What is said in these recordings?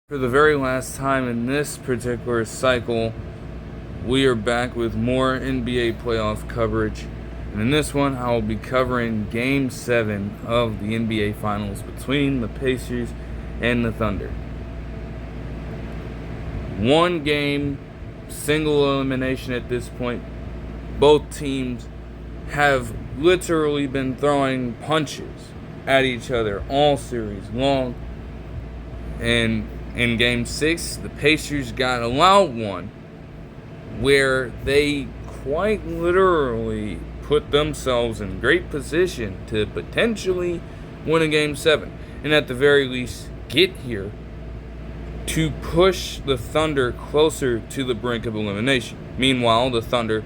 For the very last time in this particular cycle, we are back with more NBA playoff coverage. And in this one, I will be covering Game 7 of the NBA Finals between the Pacers and the Thunder. One game, single elimination at this point. Both teams have literally been throwing punches at each other all series long. And in Game 6, the Pacers got a loud one where they quite literally put themselves in great position to potentially win a Game 7. And at the very least, get here to push the Thunder closer to the brink of elimination. Meanwhile, the Thunder,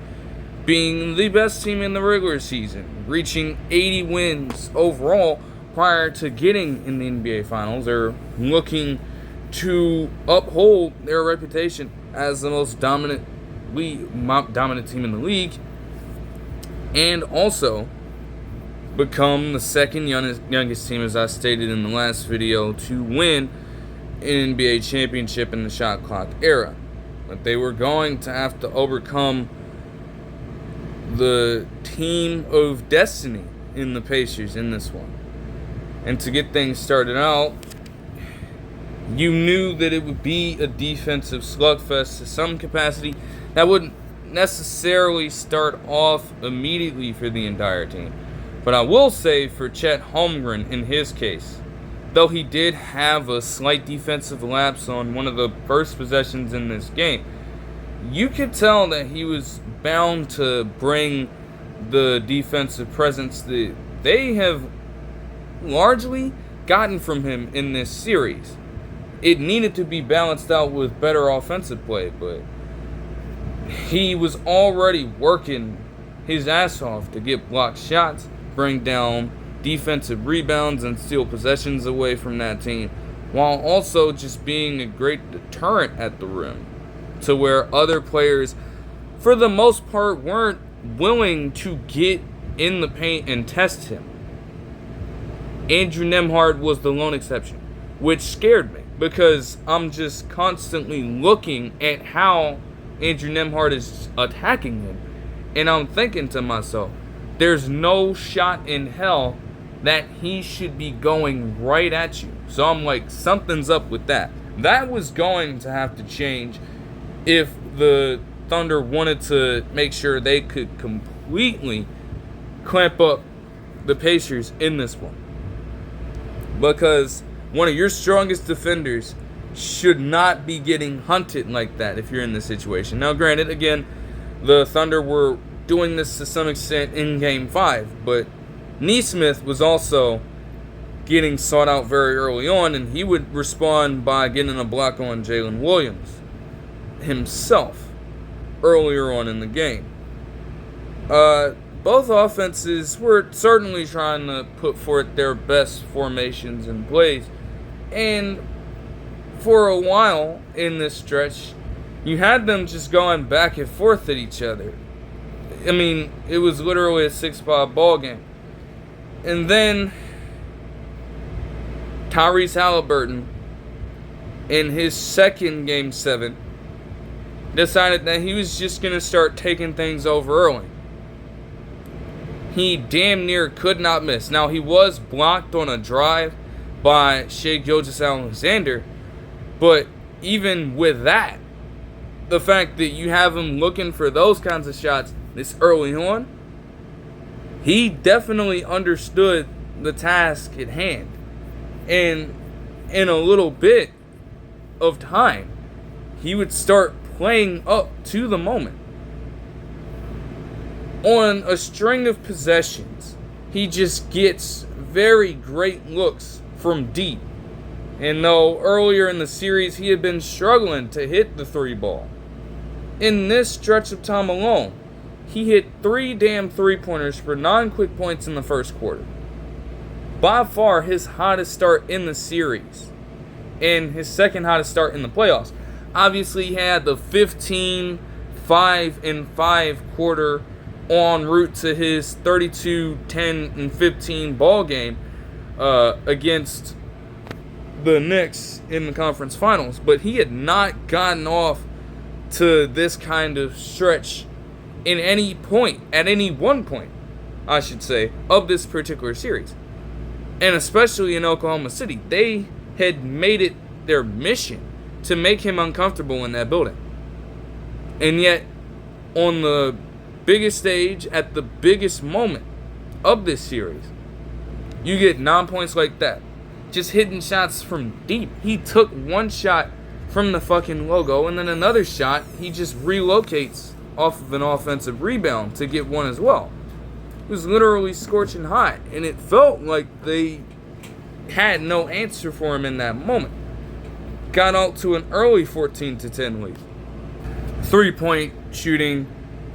being the best team in the regular season, reaching 80 wins overall prior to getting in the NBA Finals, are looking to uphold their reputation as the most dominant team in the league, and also become the second youngest team, as I stated in the last video, to win an NBA championship in the shot clock era. But they were going to have to overcome the team of destiny in the Pacers in this one. And to get things started out, you knew that it would be a defensive slugfest to some capacity that wouldn't necessarily start off immediately for the entire team. But I will say for Chet Holmgren in his case, though he did have a slight defensive lapse on one of the first possessions in this game, you could tell that he was bound to bring the defensive presence that they have largely gotten from him in this series. It needed to be balanced out with better offensive play, but he was already working his ass off to get blocked shots, bring down defensive rebounds, and steal possessions away from that team, while also just being a great deterrent at the rim, to where other players, for the most part, weren't willing to get in the paint and test him. Andrew Nembhard was the lone exception, which scared me, because I'm just constantly looking at how Andrew Nembhard is attacking him, and I'm thinking to myself, there's no shot in hell that he should be going right at you. So I'm like, something's up with that. That was going to have to change if the Thunder wanted to make sure they could completely clamp up the Pacers in this one. Because one of your strongest defenders should not be getting hunted like that if you're in this situation. Now, granted, again, the Thunder were doing this to some extent in Game 5, but Nesmith was also getting sought out very early on, and he would respond by getting a block on Jalen Williams himself earlier on in the game. Both offenses were certainly trying to put forth their best formations and plays, and for a while in this stretch, you had them just going back and forth at each other. I mean, it was literally a 6-5 ball game. And then Tyrese Haliburton, in his second Game 7, decided that he was just going to start taking things over early. He damn near could not miss. Now, he was blocked on a drive by Shai Gilgeous-Alexander, but even with that, the fact that you have him looking for those kinds of shots this early on, he definitely understood the task at hand. And in a little bit of time, he would start playing up to the moment. On a string of possessions, he just gets very great looks from deep. And though earlier in the series he had been struggling to hit the 3 ball, in this stretch of time alone, he hit 3 damn 3-pointers for 9 quick points in the first quarter. By far his hottest start in the series, and his second hottest start in the playoffs. Obviously, he had the 15, 5, and 5 quarter en route to his 32, 10, and 15 ball game against the Knicks in the conference finals, but he had not gotten off to this kind of stretch at any one point, I should say, of this particular series. And especially in Oklahoma City, they had made it their mission to make him uncomfortable in that building. And yet, on the biggest stage, at the biggest moment of this series, you get 9 points like that. Just hitting shots from deep. He took one shot from the fucking logo, and then another shot, he just relocates off of an offensive rebound to get one as well. It was literally scorching hot, and it felt like they had no answer for him in that moment. Got out to an early 14-10 lead. 3-point shooting,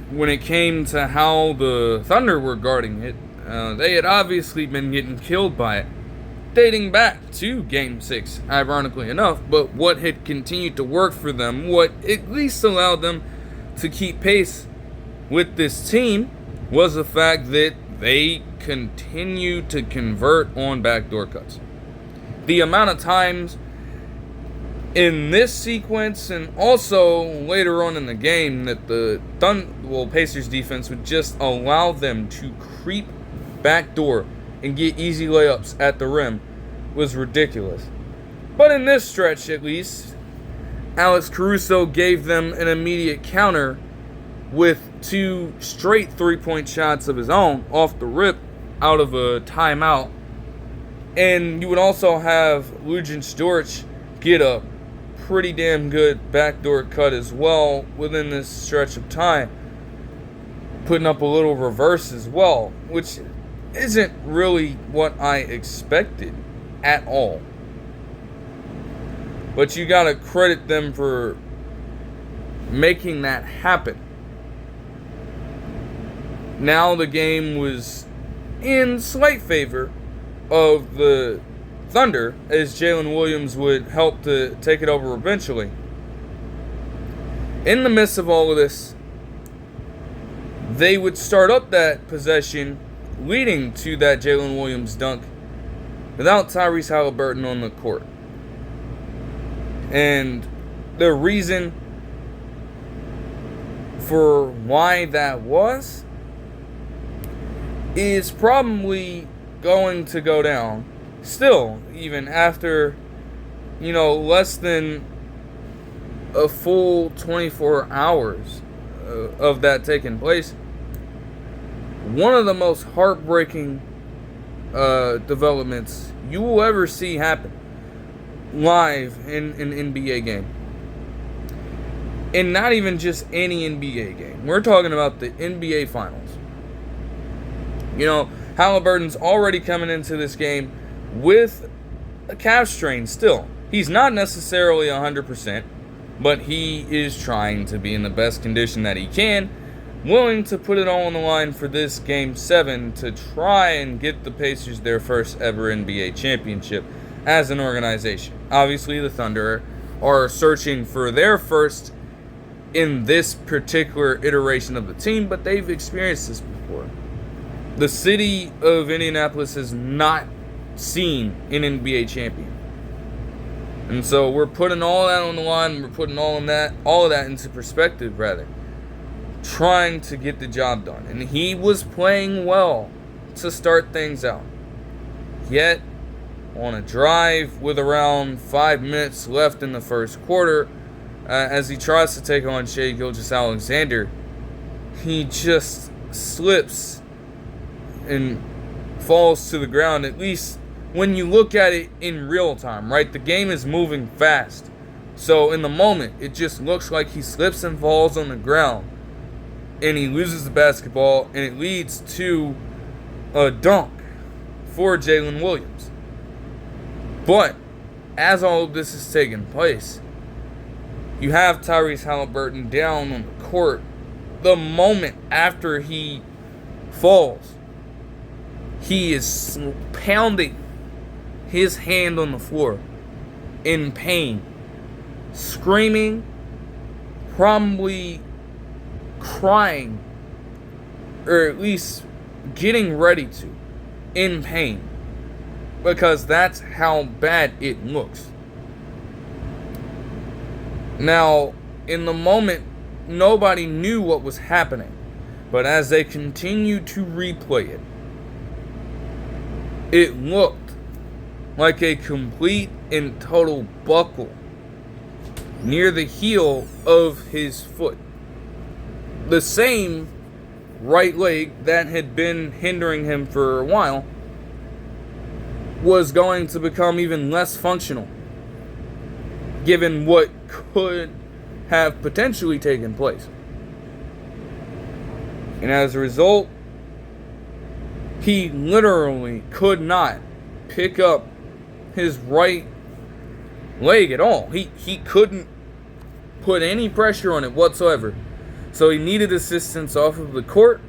when it came to how the Thunder were guarding it, they had obviously been getting killed by it, dating back to Game 6, ironically enough, but what had continued to work for them, what at least allowed them to keep pace with this team, was the fact that they continued to convert on backdoor cuts. The amount of times in this sequence and also later on in the game that the Pacers defense would just allow them to creep backdoor and get easy layups at the rim was ridiculous. But in this stretch, at least, Alex Caruso gave them an immediate counter with 2 straight 3-point shots of his own off the rip out of a timeout. And you would also have Luguentz Dort get a pretty damn good backdoor cut as well within this stretch of time, putting up a little reverse as well, which isn't really what I expected at all. But you gotta credit them for making that happen. Now the game was in slight favor of the Thunder, as Jalen Williams would help to take it over eventually. In the midst of all of this, they would start up that possession leading to that Jalen Williams dunk without Tyrese Haliburton on the court. And the reason for why that was is probably going to go down still, even after, less than a full 24 hours of that taking place. One of the most heartbreaking developments you will ever see happen live in an NBA game. And not even just any NBA game. We're talking about the NBA Finals. Haliburton's already coming into this game with a calf strain still. He's not necessarily 100%, but he is trying to be in the best condition that he can, willing to put it all on the line for this Game 7 to try and get the Pacers their first ever NBA championship as an organization. Obviously, the Thunder are searching for their first in this particular iteration of the team, but they've experienced this before. The city of Indianapolis has not seen an NBA champion. And so we're putting all that on the line, we're putting all of that into perspective, rather. Trying to get the job done. And he was playing well to start things out. Yet, on a drive with around 5 minutes left in the first quarter, as he tries to take on Shai Gilgeous-Alexander, he just slips and falls to the ground, at least when you look at it in real time, right? The game is moving fast. So in the moment, it just looks like he slips and falls on the ground. And he loses the basketball, and it leads to a dunk for Jalen Williams. But as all of this is taking place, you have Tyrese Haliburton down on the court the moment after he falls. He is pounding his hand on the floor in pain, screaming, probably crying, or at least getting ready to, in pain. because that's how bad it looks. Now, in the moment, nobody knew what was happening, but as they continued to replay it, it looked like a complete and total buckle near the heel of his foot. The same right leg that had been hindering him for a while was going to become even less functional, given what could have potentially taken place. And as a result, he literally could not pick up his right leg at all. He couldn't put any pressure on it whatsoever. So he needed assistance off of the court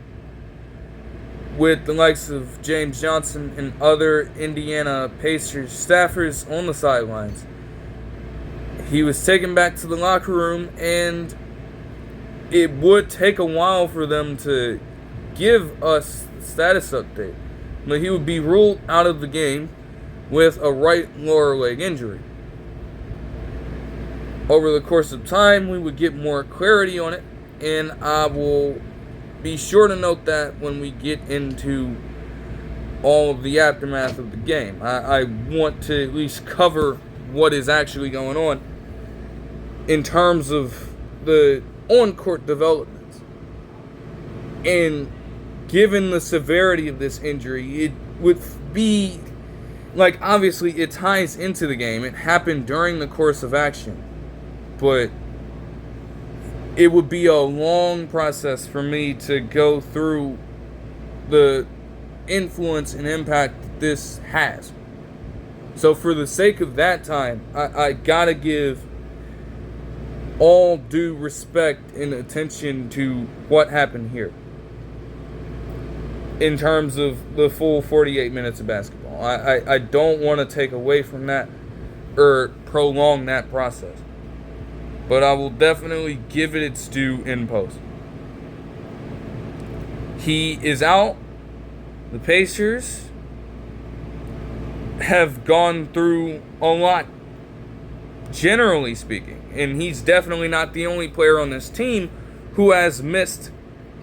with the likes of James Johnson and other Indiana Pacers staffers on the sidelines. He was taken back to the locker room, and it would take a while for them to give us the status update. But he would be ruled out of the game with a right lower leg injury. Over the course of time, we would get more clarity on it, and I will be sure to note that when we get into all of the aftermath of the game. I want to at least cover what is actually going on in terms of the on-court developments. And given the severity of this injury, it would be, like, obviously it ties into the game. It happened during the course of action. But it would be a long process for me to go through the influence and impact that this has. So for the sake of that time, I gotta give all due respect and attention to what happened here in terms of the full 48 minutes of basketball. I don't want to take away from that or prolong that process, but I will definitely give it its due in post. He is out. The Pacers have gone through a lot, generally speaking, and he's definitely not the only player on this team who has missed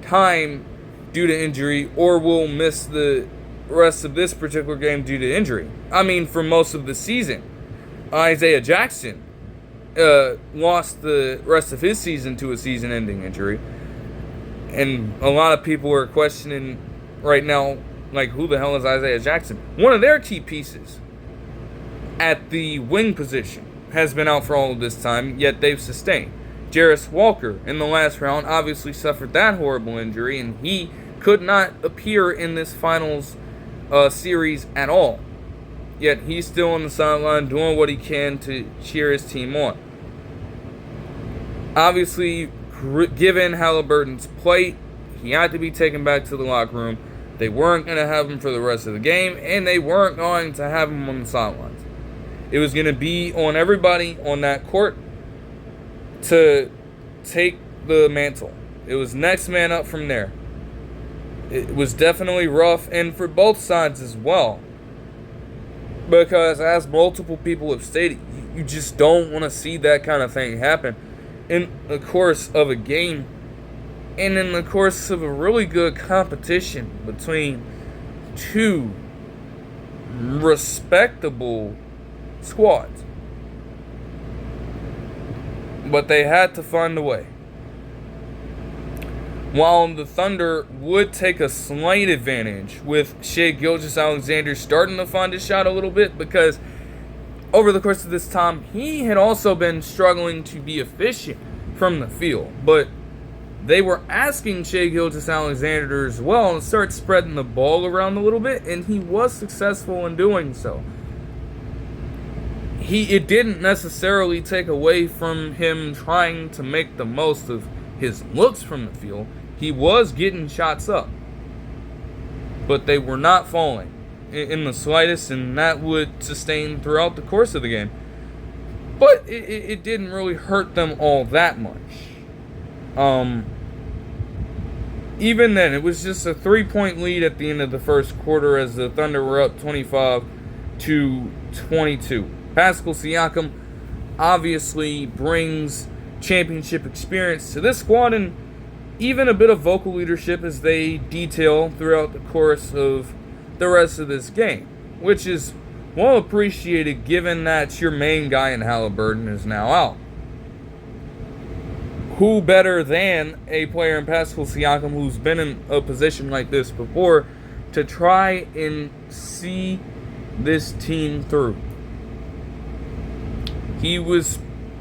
time due to injury or will miss the rest of this particular game due to injury. I mean, for most of the season. Isaiah Jackson lost the rest of his season to a season-ending injury, and a lot of people are questioning right now, like, who the hell is Isaiah Jackson? One of their key pieces at the wing position has been out for all of this time, yet they've sustained. Jarris Walker in the last round obviously suffered that horrible injury, and he could not appear in this finals series at all. Yet he's still on the sideline doing what he can to cheer his team on. Obviously, given Haliburton's plight, he had to be taken back to the locker room. They weren't going to have him for the rest of the game, and they weren't going to have him on the sidelines. It was going to be on everybody on that court to take the mantle. It was next man up from there. It was definitely rough, and for both sides as well. Because as multiple people have stated, you just don't want to see that kind of thing happen in the course of a game and in the course of a really good competition between two respectable squads. But they had to find a way. While the Thunder would take a slight advantage with Shai Gilgeous-Alexander starting to find his shot a little bit, because over the course of this time, he had also been struggling to be efficient from the field. But they were asking Shai Gilgeous-Alexander as well to start spreading the ball around a little bit, and he was successful in doing so. It didn't necessarily take away from him trying to make the most of his looks from the field. He was getting shots up, but they were not falling in the slightest, and that would sustain throughout the course of the game. But it didn't really hurt them all that much. Even then, it was just a 3-point lead at the end of the first quarter as the Thunder were up 25 to 22. Pascal Siakam obviously brings championship experience to this squad and even a bit of vocal leadership as they detail throughout the course of the rest of this game, which is well appreciated given that your main guy in Haliburton is now out. Who better than a player in Pascal Siakam who's been in a position like this before to try and see this team through? He was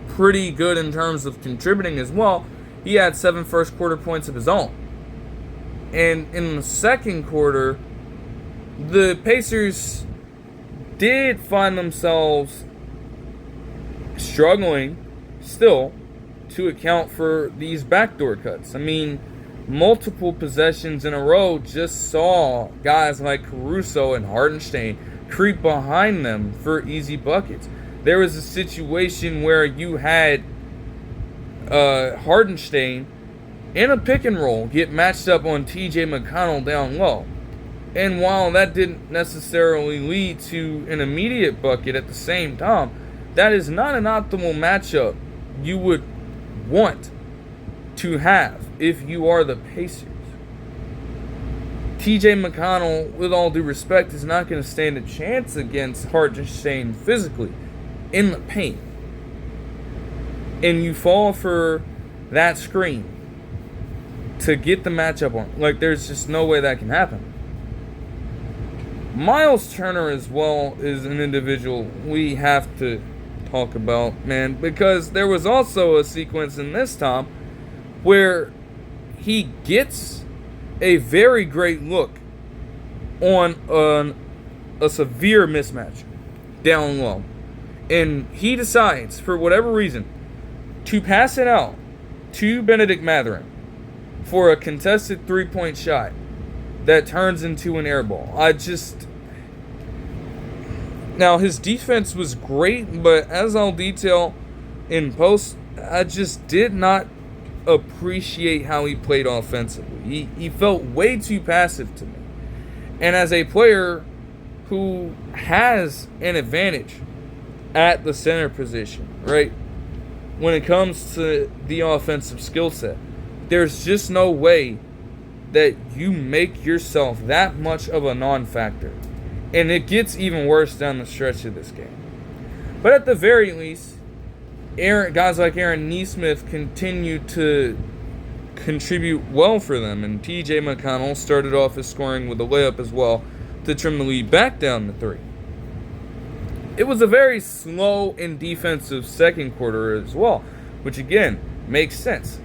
pretty good in terms of contributing as well. He had 7 first quarter points of his own. And in the second quarter, the Pacers did find themselves struggling still to account for these backdoor cuts. I mean, multiple possessions in a row just saw guys like Caruso and Hartenstein creep behind them for easy buckets. There was a situation where you had Hartenstein in a pick and roll get matched up on TJ McConnell down low. And while that didn't necessarily lead to an immediate bucket at the same time, that is not an optimal matchup you would want to have if you are the Pacers. TJ McConnell, with all due respect, is not going to stand a chance against Hartenstein physically in the paint. And you fall for that screen to get the matchup on. Like, there's just no way that can happen. Miles Turner as well is an individual we have to talk about, man, because there was also a sequence in this time where he gets a very great look on a severe mismatch down low. And he decides, for whatever reason, to pass it out to Benedict Mathurin for a contested three-point shot that turns into an air ball. Now, his defense was great, but as I'll detail in post, I just did not appreciate how he played offensively. He felt way too passive to me. And as a player who has an advantage at the center position, right, when it comes to the offensive skill set, there's just no way that you make yourself that much of a non-factor. And it gets even worse down the stretch of this game. But at the very least, guys like Aaron Nesmith continue to contribute well for them. And TJ McConnell started off his scoring with a layup as well to trim the lead back down to 3. It was a very slow and defensive second quarter as well, which again makes sense.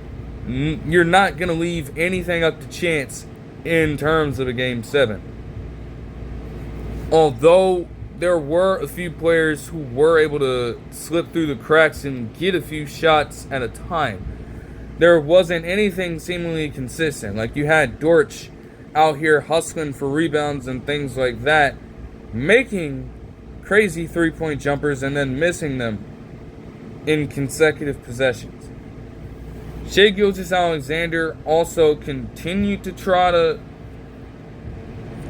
You're not going to leave anything up to chance in terms of a Game 7. Although there were a few players who were able to slip through the cracks and get a few shots at a time, there wasn't anything seemingly consistent. Like, you had Dortch out here hustling for rebounds and things like that, making crazy three-point jumpers and then missing them in consecutive possessions. Shai Gilgeous-Alexander also continued to try to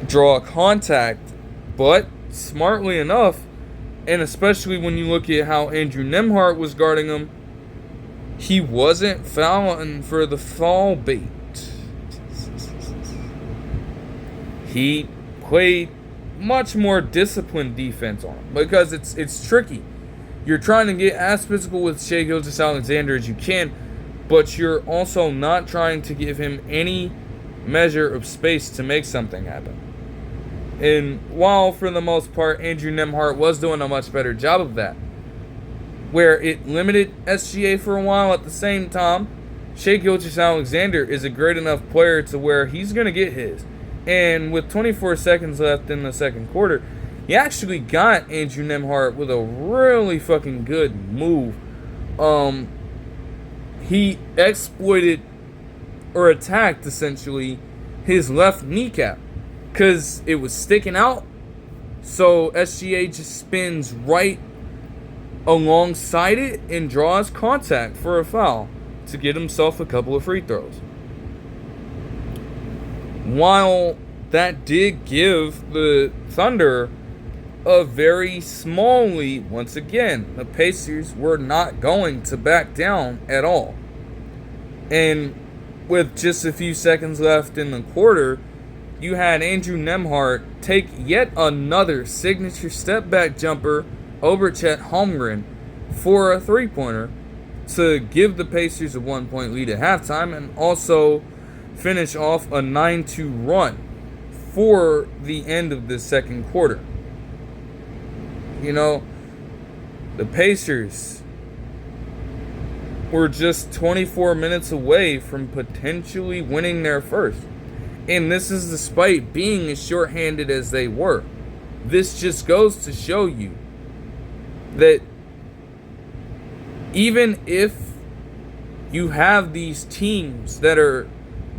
draw contact, but smartly enough, and especially when you look at how Andrew Nembhard was guarding him, he wasn't fouling for the fall bait. He played much more disciplined defense on him because it's tricky. You're trying to get as physical with Shai Gilgeous-Alexander as you can, but you're also not trying to give him any measure of space to make something happen. And while for the most part Andrew Nembhard was doing a much better job of that, where it limited SGA for a while, at the same time, Shai Gilgeous-Alexander is a great enough player to where he's going to get his. And with 24 seconds left in the second quarter, he actually got Andrew Nembhard with a really fucking good move. He exploited or attacked, essentially, his left kneecap because it was sticking out. So SGA just spins right alongside it and draws contact for a foul to get himself a couple of free throws. While that did give the Thunder a very small lead. Once again, the Pacers were not going to back down at all. And with just a few seconds left in the quarter, you had Andrew Nembhard take yet another signature step-back jumper over Chet Holmgren for a three-pointer to give the Pacers a 1-point lead at halftime and also finish off a 9-2 run for the end of the second quarter. You know, the Pacers were just 24 minutes away from potentially winning their first. And this is despite being as shorthanded as they were. This just goes to show you that even if you have these teams that are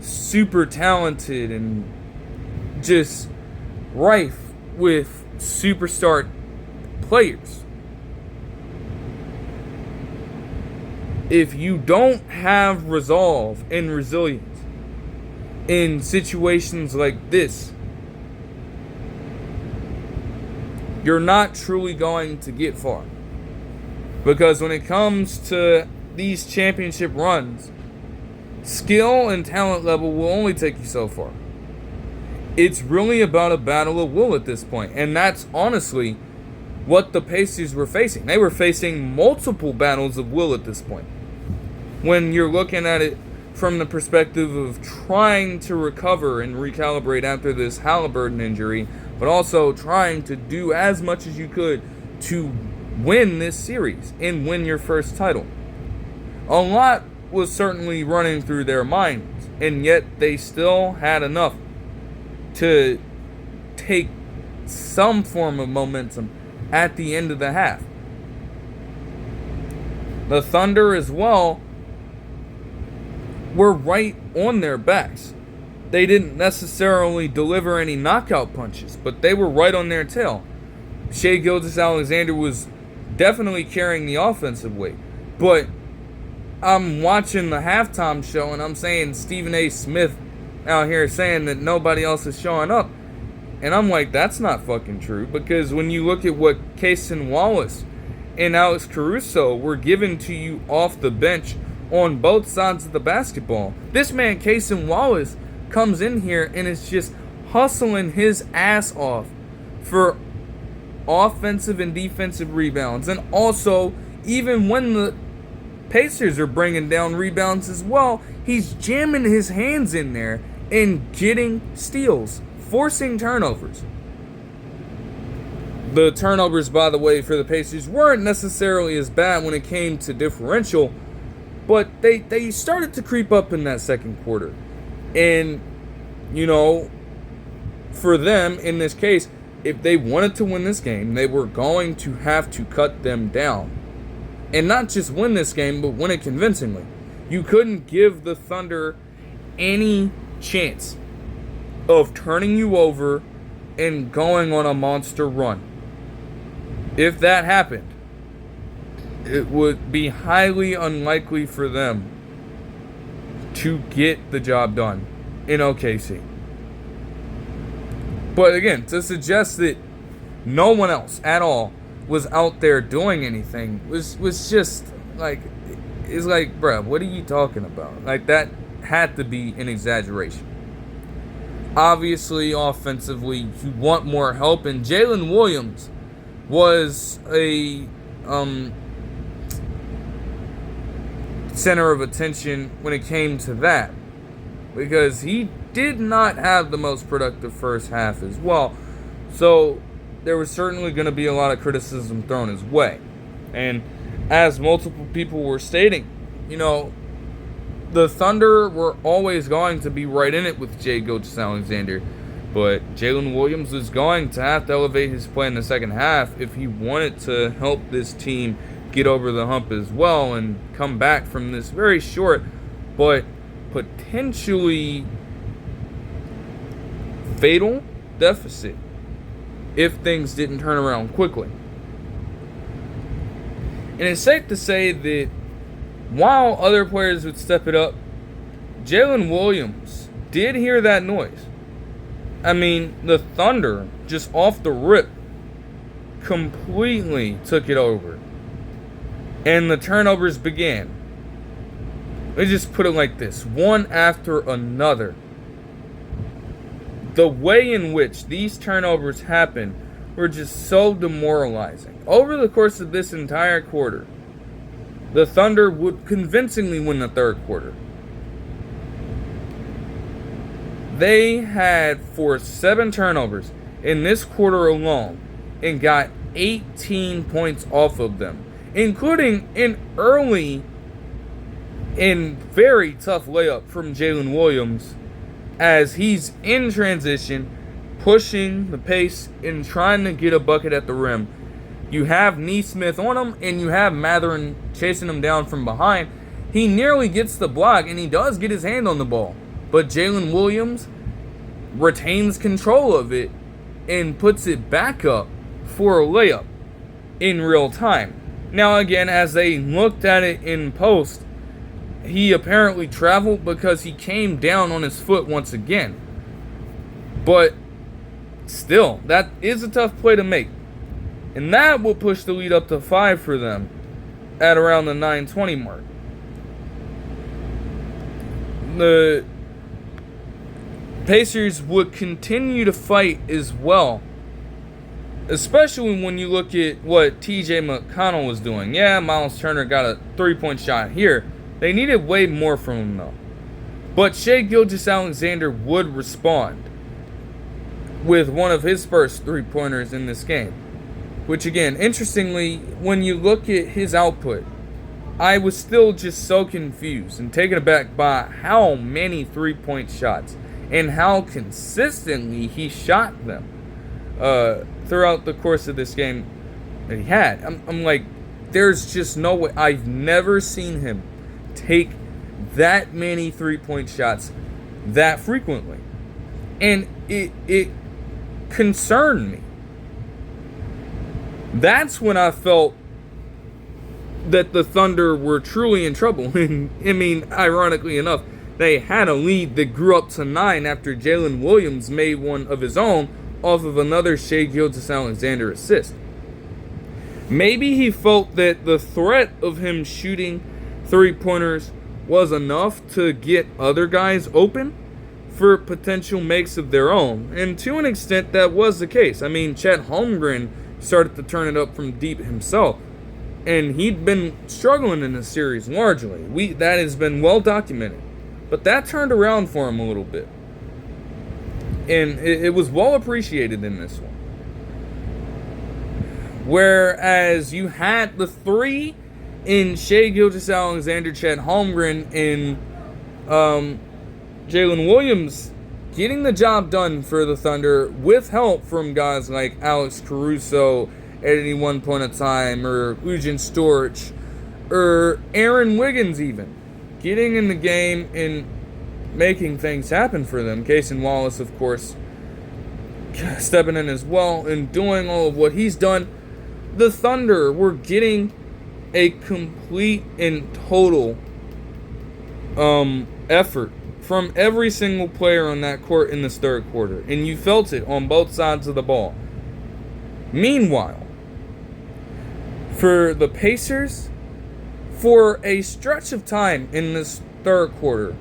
super talented and just rife with superstar players, if you don't have resolve and resilience in situations like this, you're not truly going to get far. Because when it comes to these championship runs, skill and talent level will only take you so far. It's really about a battle of will at this point. And that's honestly what the Pacers were facing. They were facing multiple battles of will at this point. When you're looking at it from the perspective of trying to recover and recalibrate after this Haliburton injury, but also trying to do as much as you could to win this series and win your first title. A lot was certainly running through their minds, and yet they still had enough to take some form of momentum at the end of the half. The Thunder as well were right on their backs. They didn't necessarily deliver any knockout punches, but they were right on their tail. Shai Gilgeous-Alexander was definitely carrying the offensive weight, but I'm watching the halftime show and I'm saying Stephen A. Smith out here saying that nobody else is showing up. And I'm like, that's not fucking true, because when you look at what Cason Wallace and Alex Caruso were given to you off the bench on both sides of the basketball, this man Cason Wallace comes in here and is just hustling his ass off for offensive and defensive rebounds. And also, even when the Pacers are bringing down rebounds as well, he's jamming his hands in there and getting steals, forcing turnovers. The turnovers, by the way, for the Pacers weren't necessarily as bad when it came to differential, but they started to creep up in that second quarter. And, you know, for them, in this case, if they wanted to win this game, they were going to have to cut them down. And not just win this game, but win it convincingly. You couldn't give the Thunder any chance of turning you over and going on a monster run. If that happened, it would be highly unlikely for them to get the job done in OKC. But again, to suggest that no one else at all was out there doing anything was just like, it's like, bruh, what are you talking about? Like, that had to be an exaggeration. Obviously, offensively, you want more help, and Jalen Williams was a center of attention when it came to that, because he did not have the most productive first half as well. So there was certainly going to be a lot of criticism thrown his way. And as multiple people were stating, you know, the Thunder were always going to be right in it with Shai Gilgeous-Alexander, but Jalen Williams was going to have to elevate his play in the second half if he wanted to help this team get over the hump as well and come back from this very short but potentially fatal deficit if things didn't turn around quickly. And it's safe to say that while other players would step it up, Jalen Williams did hear that noise. I mean, the Thunder, just off the rip, completely took it over. And the turnovers began. Let's just put it like this, one after another. The way in which these turnovers happened were just so demoralizing. Over the course of this entire quarter, the Thunder would convincingly win the third quarter. They had forced 7 turnovers in this quarter alone and got 18 points off of them, including an early and very tough layup from Jalen Williams as he's in transition, pushing the pace and trying to get a bucket at the rim. You have Neesmith on him, and you have Mathurin chasing him down from behind. He nearly gets the block, and he does get his hand on the ball. But Jalen Williams retains control of it and puts it back up for a layup in real time. Now again, as they looked at it in post, he apparently traveled because he came down on his foot once again. But still, that is a tough play to make. And that will push the lead up to 5 for them at around the 9:20 mark. The Pacers would continue to fight as well, especially when you look at what TJ McConnell was doing. Yeah, Miles Turner got a 3-point shot here. They needed way more from him though. But Shai Gilgeous-Alexander would respond with one of his first 3-pointers in this game. Which again, interestingly, when you look at his output, I was still just so confused and taken aback by how many 3-point shots and how consistently he shot them throughout the course of this game that he had. I'm like, there's just no way. I've never seen him take that many 3-point shots that frequently. And it concerned me. That's when I felt that the Thunder were truly in trouble. And I mean, ironically enough, they had a lead that grew up to 9 after Jalen Williams made one of his own off of another Shai Gilgeous-Alexander assist. Maybe he felt that the threat of him shooting 3-pointers was enough to get other guys open for potential makes of their own. And to an extent, that was the case. I mean, Chet Holmgren started to turn it up from deep himself. And he'd been struggling in this series largely. That has been well documented. But that turned around for him a little bit. And it was well appreciated in this one. Whereas you had the 3 in Shai Gilgeous-Alexander, Chet Holmgren, and Jalen Williams getting the job done for the Thunder with help from guys like Alex Caruso at any one point in time, or Eugen Storch, or Aaron Wiggins even, getting in the game and making things happen for them. Cason Wallace, of course, stepping in as well and doing all of what he's done. The Thunder were getting a complete and total effort from every single player on that court in this third quarter. And you felt it on both sides of the ball. Meanwhile, for the Pacers, for a stretch of time in this third quarter,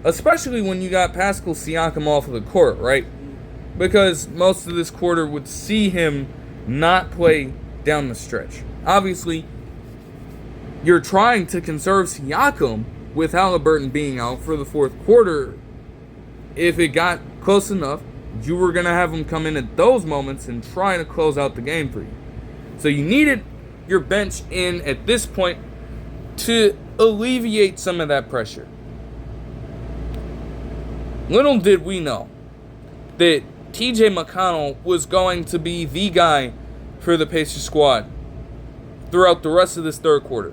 especially when you got Pascal Siakam off of the court, right? Because most of this quarter would see him not play down the stretch. Obviously, you're trying to conserve Siakam with Haliburton being out for the fourth quarter. If it got close enough, you were going to have him come in at those moments and try to close out the game for you. So you needed your bench in at this point to alleviate some of that pressure. Little did we know that TJ McConnell was going to be the guy for the Pacers squad throughout the rest of this third quarter.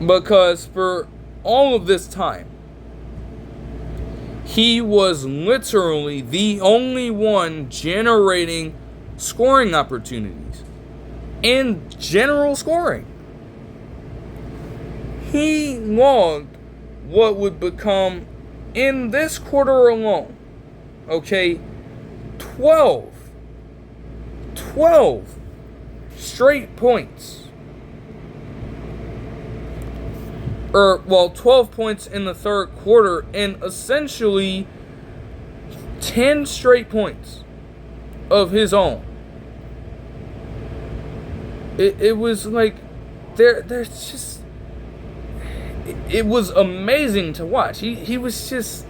Because for all of this time, he was literally the only one generating scoring opportunities and general scoring. He logged what would become, in this quarter alone, okay, 12 straight points. 12 points in the third quarter, and essentially 10 straight points of his own. It was like, there's just, it was amazing to watch. He was just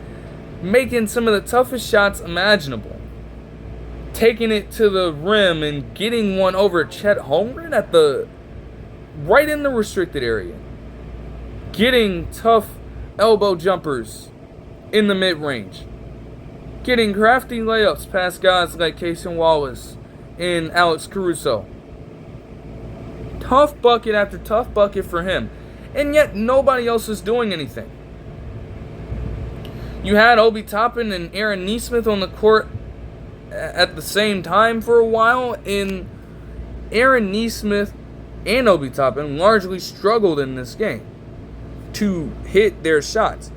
making some of the toughest shots imaginable. Taking it to the rim and getting one over Chet Holmgren right in the restricted area. Getting tough elbow jumpers in the mid-range. Getting crafty layups past guys like Wallace and Alex Caruso. Tough bucket after tough bucket for him. And yet nobody else is doing anything. You had Obi Toppin and Aaron Nesmith on the court at the same time for a while, and Aaron Nesmith and Obi Toppin largely struggled in this game to hit their shots,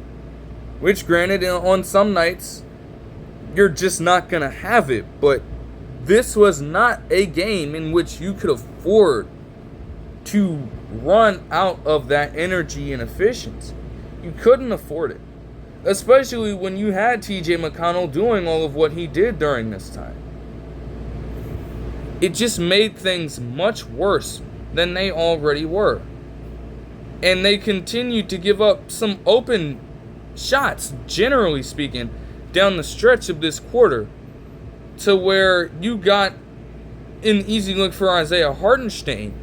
which granted on some nights you're just not going to have it, but this was not a game in which you could afford to run out of that energy and efficiency. You couldn't afford it, especially when you had TJ McConnell doing all of what he did during this time. It just made things much worse than they already were. And they continued to give up some open shots, generally speaking, down the stretch of this quarter, to where you got an easy look for Isaiah Hartenstein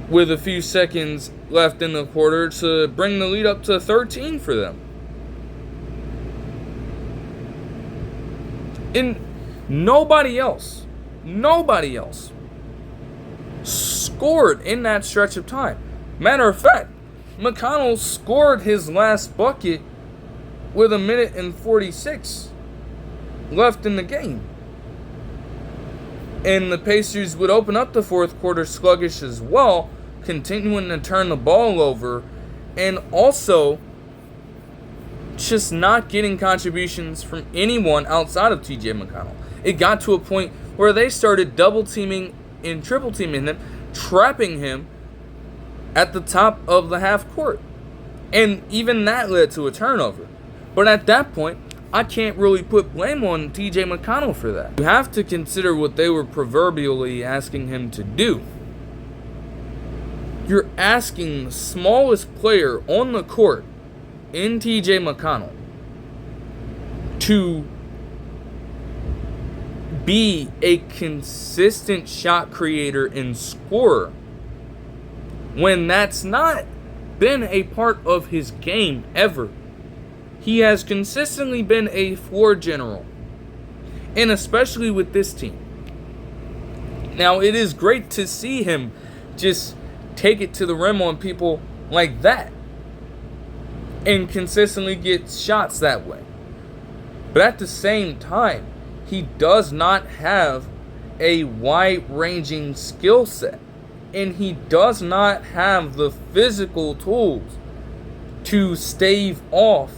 with a few seconds left in the quarter to bring the lead up to 13 for them. And nobody else scored in that stretch of time. Matter of fact, McConnell scored his last bucket with 1:46 left in the game. And the Pacers would open up the fourth quarter sluggish as well, continuing to turn the ball over, and also just not getting contributions from anyone outside of TJ McConnell. It got to a point where they started double teaming and triple teaming him, trapping him at the top of the half court. And even that led to a turnover. But at that point, I can't really put blame on TJ McConnell for that. You have to consider what they were proverbially asking him to do. You're asking the smallest player on the court in TJ McConnell to be a consistent shot creator and scorer when that's not been a part of his game ever. He has consistently been a floor general, and especially with this team. Now, it is great to see him just take it to the rim on people like that and consistently get shots that way. But at the same time, he does not have a wide-ranging skill set, and he does not have the physical tools to stave off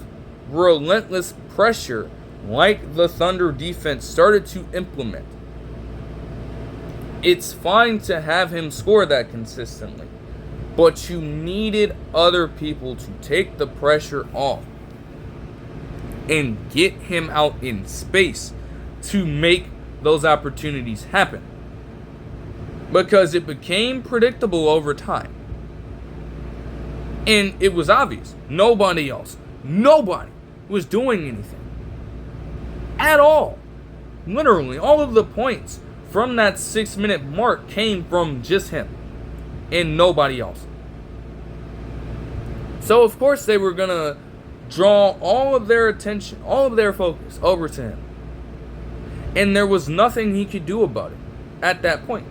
relentless pressure like the Thunder defense started to implement. It's fine to have him score that consistently, but you needed other people to take the pressure off and get him out in space to make those opportunities happen. Because it became predictable over time. And it was obvious. Nobody was doing anything at all. Literally, all of the points from that 6-minute mark came from just him and nobody else. So, of course, they were going to draw all of their attention, all of their focus over to him. And there was nothing he could do about it at that point.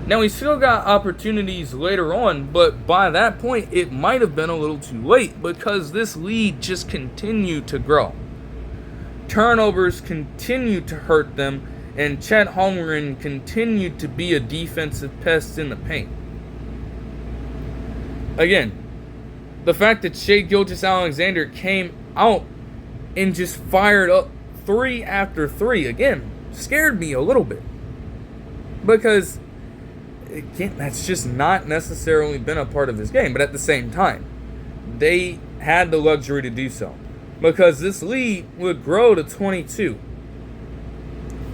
Now, he still got opportunities later on, but by that point, it might have been a little too late because this lead just continued to grow. Turnovers continued to hurt them, and Chet Holmgren continued to be a defensive pest in the paint. Again, the fact that Shai Gilgeous-Alexander came out and just fired up 3 after 3, again, scared me a little bit. Because, again, that's just not necessarily been a part of this game. But at the same time, they had the luxury to do so. Because this lead would grow to 22.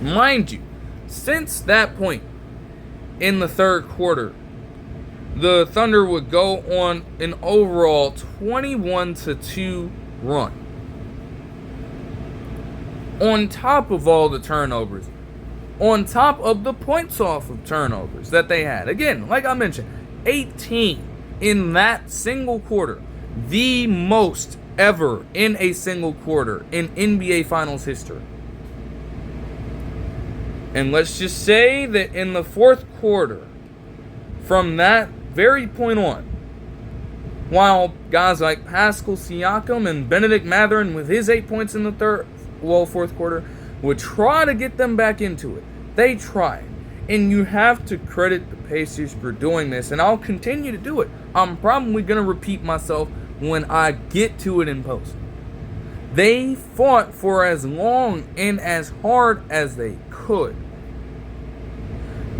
Mind you, since that point in the third quarter, the Thunder would go on an overall 21-2 run. On top of all the turnovers, on top of the points off of turnovers that they had. Again, like I mentioned, 18 in that single quarter. The most ever in a single quarter in NBA Finals history. And let's just say that in the fourth quarter, from that very point on, while guys like Pascal Siakam and Benedict Mathurin with his 8 points in the fourth quarter would try to get them back into it. They tried. And you have to credit the Pacers for doing this. And I'll continue to do it. I'm probably going to repeat myself when I get to it in post. They fought for as long and as hard as they could.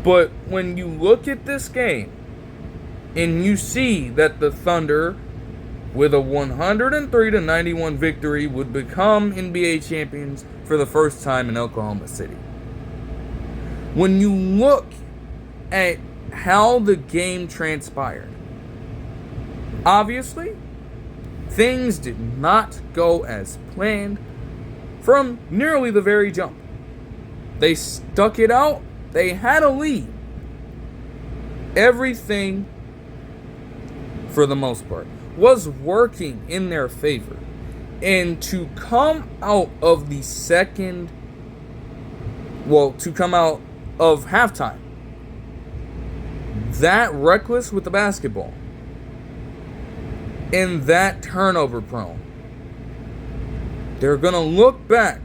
But when you look at this game, and you see that the Thunder, with a 103-91 victory, would become NBA champions for the first time in Oklahoma City. When you look at how the game transpired, obviously, things did not go as planned from nearly the very jump. They stuck it out. They had a lead. Everything, for the most part, was working in their favor. And to come out of halftime, that reckless with the basketball, and that turnover prone, they're going to look back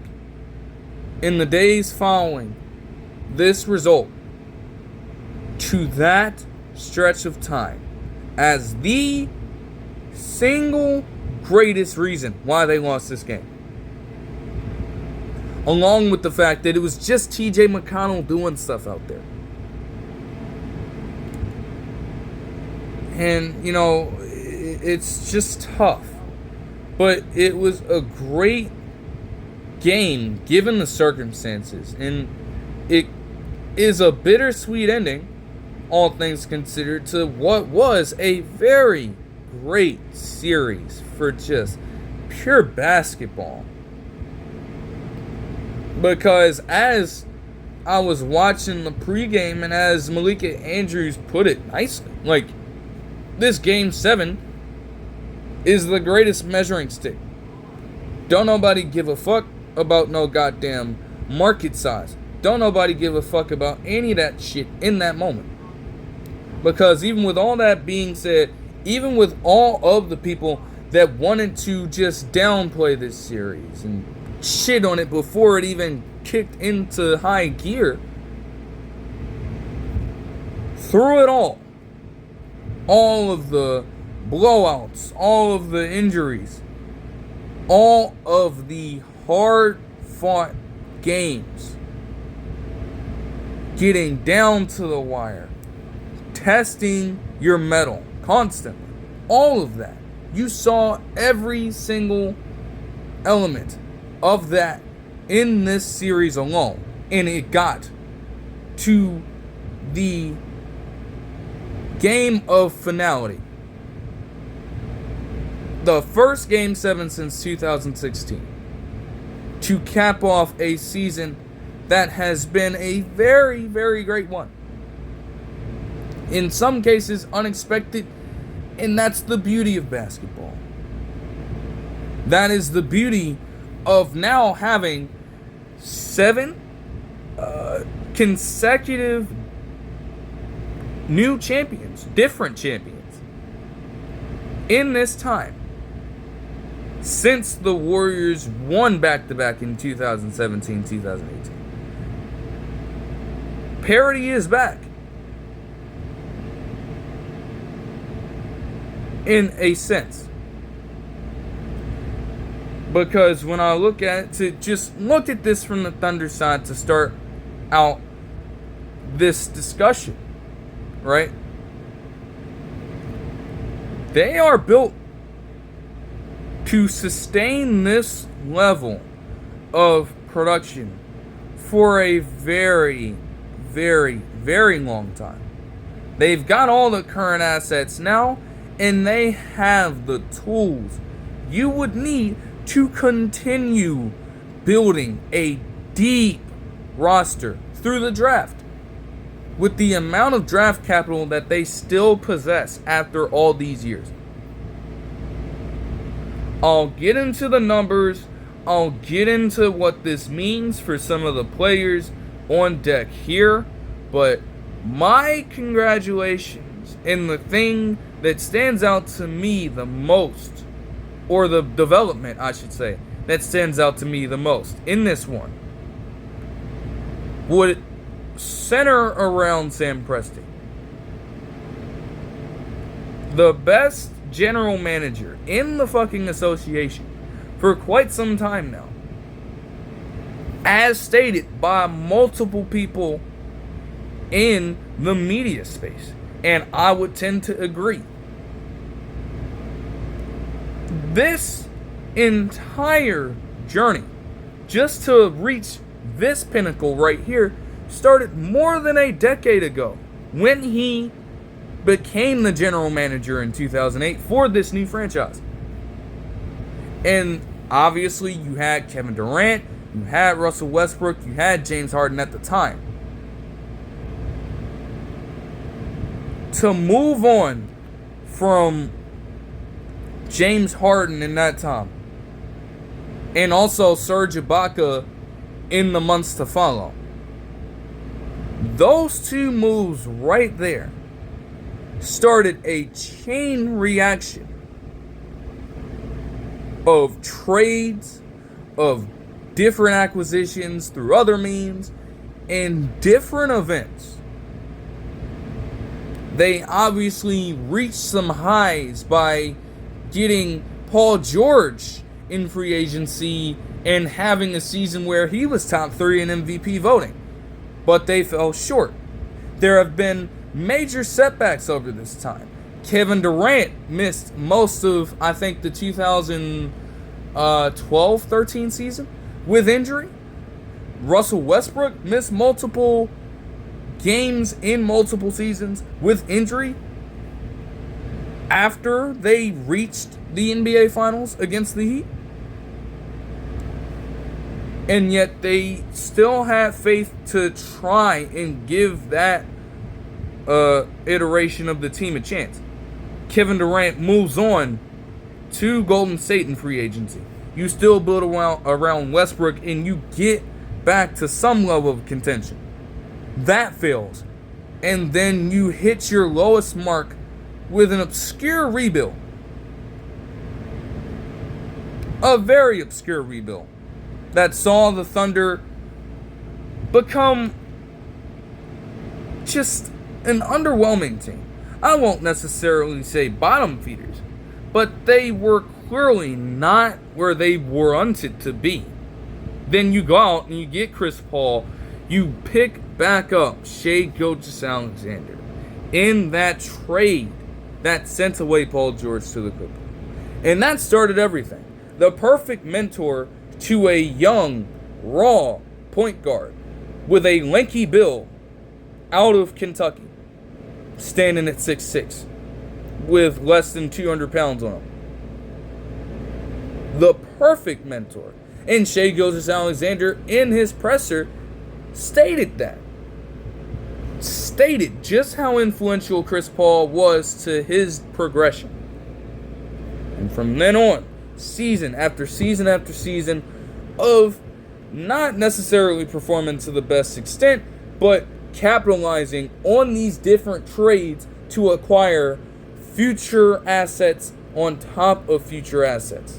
in the days following this result to that stretch of time as the single greatest reason why they lost this game. Along with the fact that it was just TJ McConnell doing stuff out there. And, you know, it's just tough. But it was a great game given the circumstances. And it is a bittersweet ending, all things considered, to what was a very great series for just pure basketball. Because as I was watching the pregame, and as Malika Andrews put it nicely, like, this Game 7 is the greatest measuring stick. Don't nobody give a fuck about no goddamn market size. Don't nobody give a fuck about any of that shit in that moment. Because even with all that being said, even with all of the people that wanted to just downplay this series and shit on it before it even kicked into high gear, through it all of the blowouts, all of the injuries, all of the hard-fought games, getting down to the wire, testing your mettle constantly, all of that, you saw every single element of that in this series alone, and it got to the game of finality. The first Game 7 since 2016 to cap off a season that has been a very, very great one. In some cases, unexpected, and that's the beauty of basketball. That is the beauty of now having 7 consecutive new champions, different champions, in this time. Since the Warriors won back-to-back in 2017-2018. Parity is back. In a sense. Because when I look at it, to just look at this from the Thunder side to start out this discussion, right? They are built to sustain this level of production for a very, very, very long time. They've got all the current assets now, and they have the tools you would need to continue building a deep roster through the draft. With the amount of draft capital that they still possess after all these years. I'll get into the numbers. I'll get into what this means for some of the players on deck here. But my congratulations, and the thing that stands out to me the most, or the development, I should say, that stands out to me the most in this one, would center around Sam Presti. The best general manager in the fucking association for quite some time now. As stated by multiple people in the media space. And I would tend to agree. This entire journey, just to reach this pinnacle right here, started more than a decade ago when he became the general manager in 2008 for this new franchise. And obviously you had Kevin Durant, you had Russell Westbrook, you had James Harden at the time. To move on from James Harden in that time, and also Serge Ibaka in the months to follow, those two moves right there started a chain reaction of trades, of different acquisitions through other means, and different events. They obviously reached some highs by getting Paul George in free agency and having a season where he was top 3 in MVP voting. But they fell short. There have been major setbacks over this time. Kevin Durant missed most of, I think, the 2012-13 season with injury. Russell Westbrook missed multiple games in multiple seasons with injury after they reached the NBA Finals against the Heat. And yet they still had faith to try and give that iteration of the team a chance. Kevin Durant moves on to Golden State in free agency. You still build around Westbrook and you get back to some level of contention. That fails. And then you hit your lowest mark with an obscure rebuild. A very obscure rebuild that saw the Thunder become just an underwhelming team. I won't necessarily say bottom feeders, but they were clearly not where they were wanted to be. Then you go out and you get Chris Paul, you pick back up Shai Gilgeous-Alexander in that trade that sent away Paul George to the Clippers. And that started everything. The perfect mentor to a young, raw point guard with a lanky build out of Kentucky, standing at 6'6", with less than 200 pounds on him. The perfect mentor. And Shai Gilgeous-Alexander, in his presser, stated just how influential Chris Paul was to his progression. And from then on, season after season after season of not necessarily performing to the best extent, but capitalizing on these different trades to acquire future assets on top of future assets.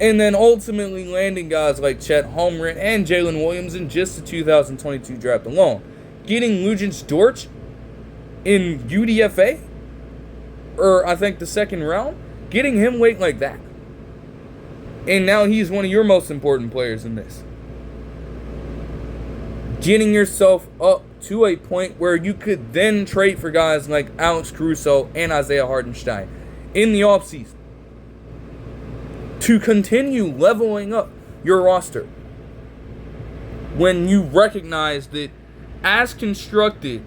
And then ultimately landing guys like Chet Holmgren and Jalen Williams in just the 2022 draft alone. Getting Luguentz Dort in UDFA, or I think the second round, getting him late like that. And now he's one of your most important players in this. Getting yourself up to a point where you could then trade for guys like Alex Caruso and Isaiah Hartenstein in the offseason to continue leveling up your roster. When you recognize that, as constructed,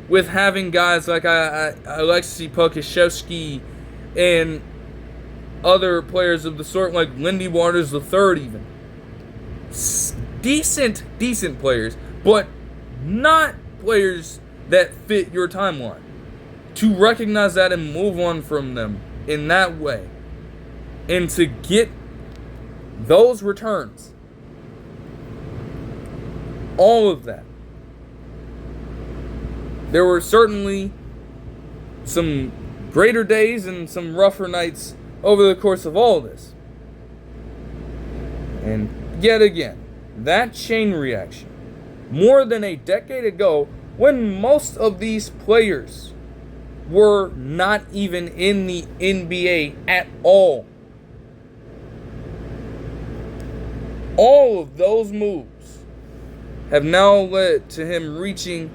with having guys like Alexei Pokusevski and other players of the sort, like Lindy Waters III even. Decent players, but not players that fit your timeline. To recognize that and move on from them in that way. And to get those returns. All of that. There were certainly some greater days and some rougher nights over the course of all of this. And yet again, that chain reaction, more than a decade ago, when most of these players were not even in the NBA at all. All of those moves have now led to him reaching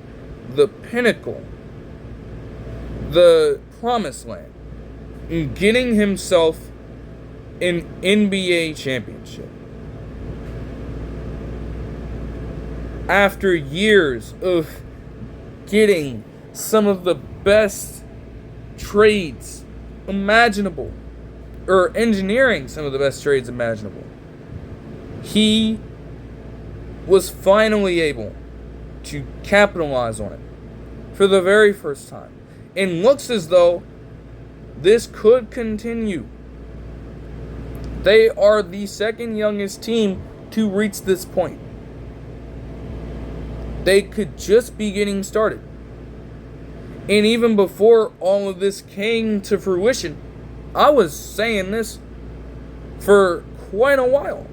the pinnacle, the promised land, and getting himself an NBA championship. After years of getting some of the best trades imaginable, or engineering some of the best trades imaginable, he was finally able to capitalize on it for the very first time. And looks as though this could continue. They are the second youngest team to reach this point. They could just be getting started. And even before all of this came to fruition, I was saying this for quite a while.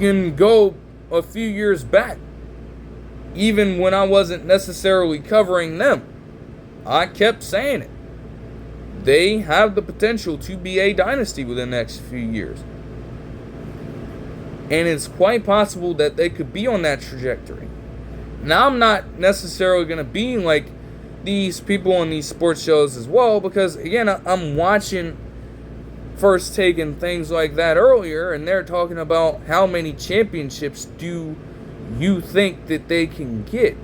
You can go a few years back, even when I wasn't necessarily covering them. I kept saying it. They have the potential to be a dynasty within the next few years. And it's quite possible that they could be on that trajectory. Now, I'm not necessarily going to be like these people on these sports shows as well, because, again, I'm watching First Take and things like that earlier, and they're talking about how many championships do you think that they can get.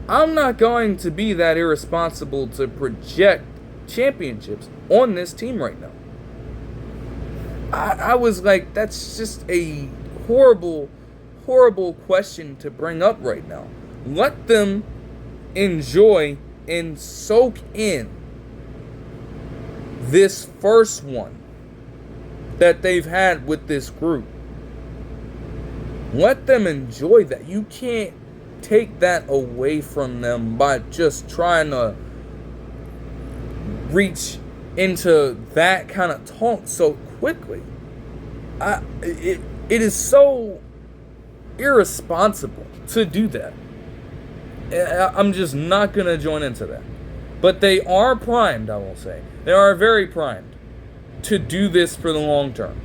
I'm not going to be that irresponsible to project championships on this team right now. I was like, that's just a horrible question to bring up right now. Let them enjoy and soak in this first one that they've had with this group. Let them enjoy that. You can't take that away from them by just trying to reach into that kind of talk so quickly. It is so irresponsible to do that. I'm just not going to join into that. But they are primed, I will say. They are very primed to do this for the long term.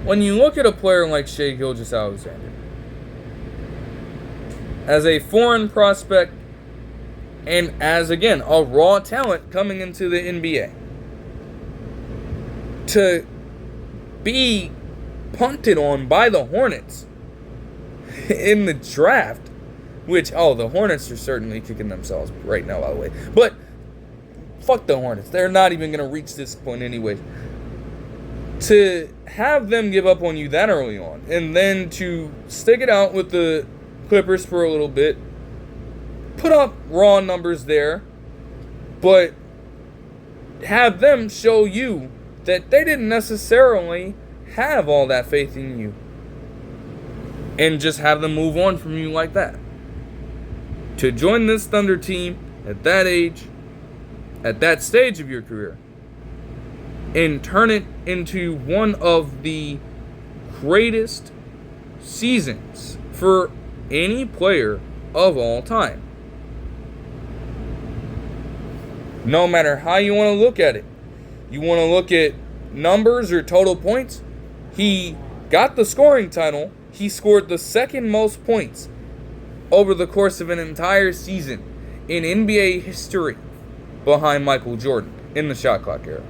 When you look at a player like Shai Gilgeous-Alexander, as a foreign prospect and as, again, a raw talent coming into the NBA, to be punted on by the Hornets in the draft, which, the Hornets are certainly kicking themselves right now, by the way. But fuck the Hornets. They're not even going to reach this point anyway. To have them give up on you that early on, and then to stick it out with the Clippers for a little bit, put up raw numbers there, but have them show you that they didn't necessarily have all that faith in you, and just have them move on from you like that. To join this Thunder team at that age, at that stage of your career, and turn it into one of the greatest seasons for any player of all time. No matter how you want to look at it. You want to look at numbers or total points? He got the scoring title. he scored the second most points over the course of an entire season in NBA history behind Michael Jordan in the shot clock era.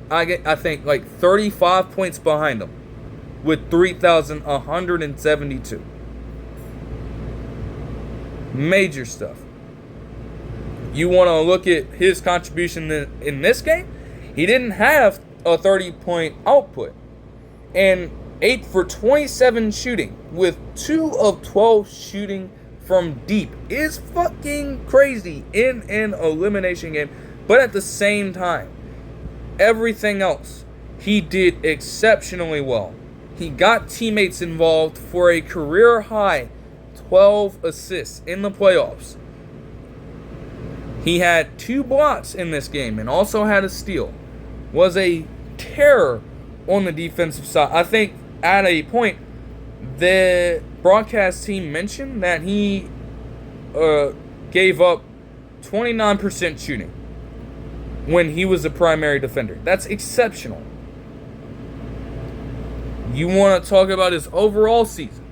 I think, like 35 points behind him with 3,172. Major stuff. You want to look at his contribution in this game? He didn't have a 30-point output. And 8 for 27 shooting with 2 of 12 shooting from deep is fucking crazy in an elimination game. But at the same time, everything else he did exceptionally well. He got teammates involved for a career high 12 assists in the playoffs. He had 2 blocks in this game and also had a steal. Was a terror on the defensive side. I think at a point, the broadcast team mentioned that he gave up 29% shooting when he was a primary defender. That's exceptional. You want to talk about his overall season?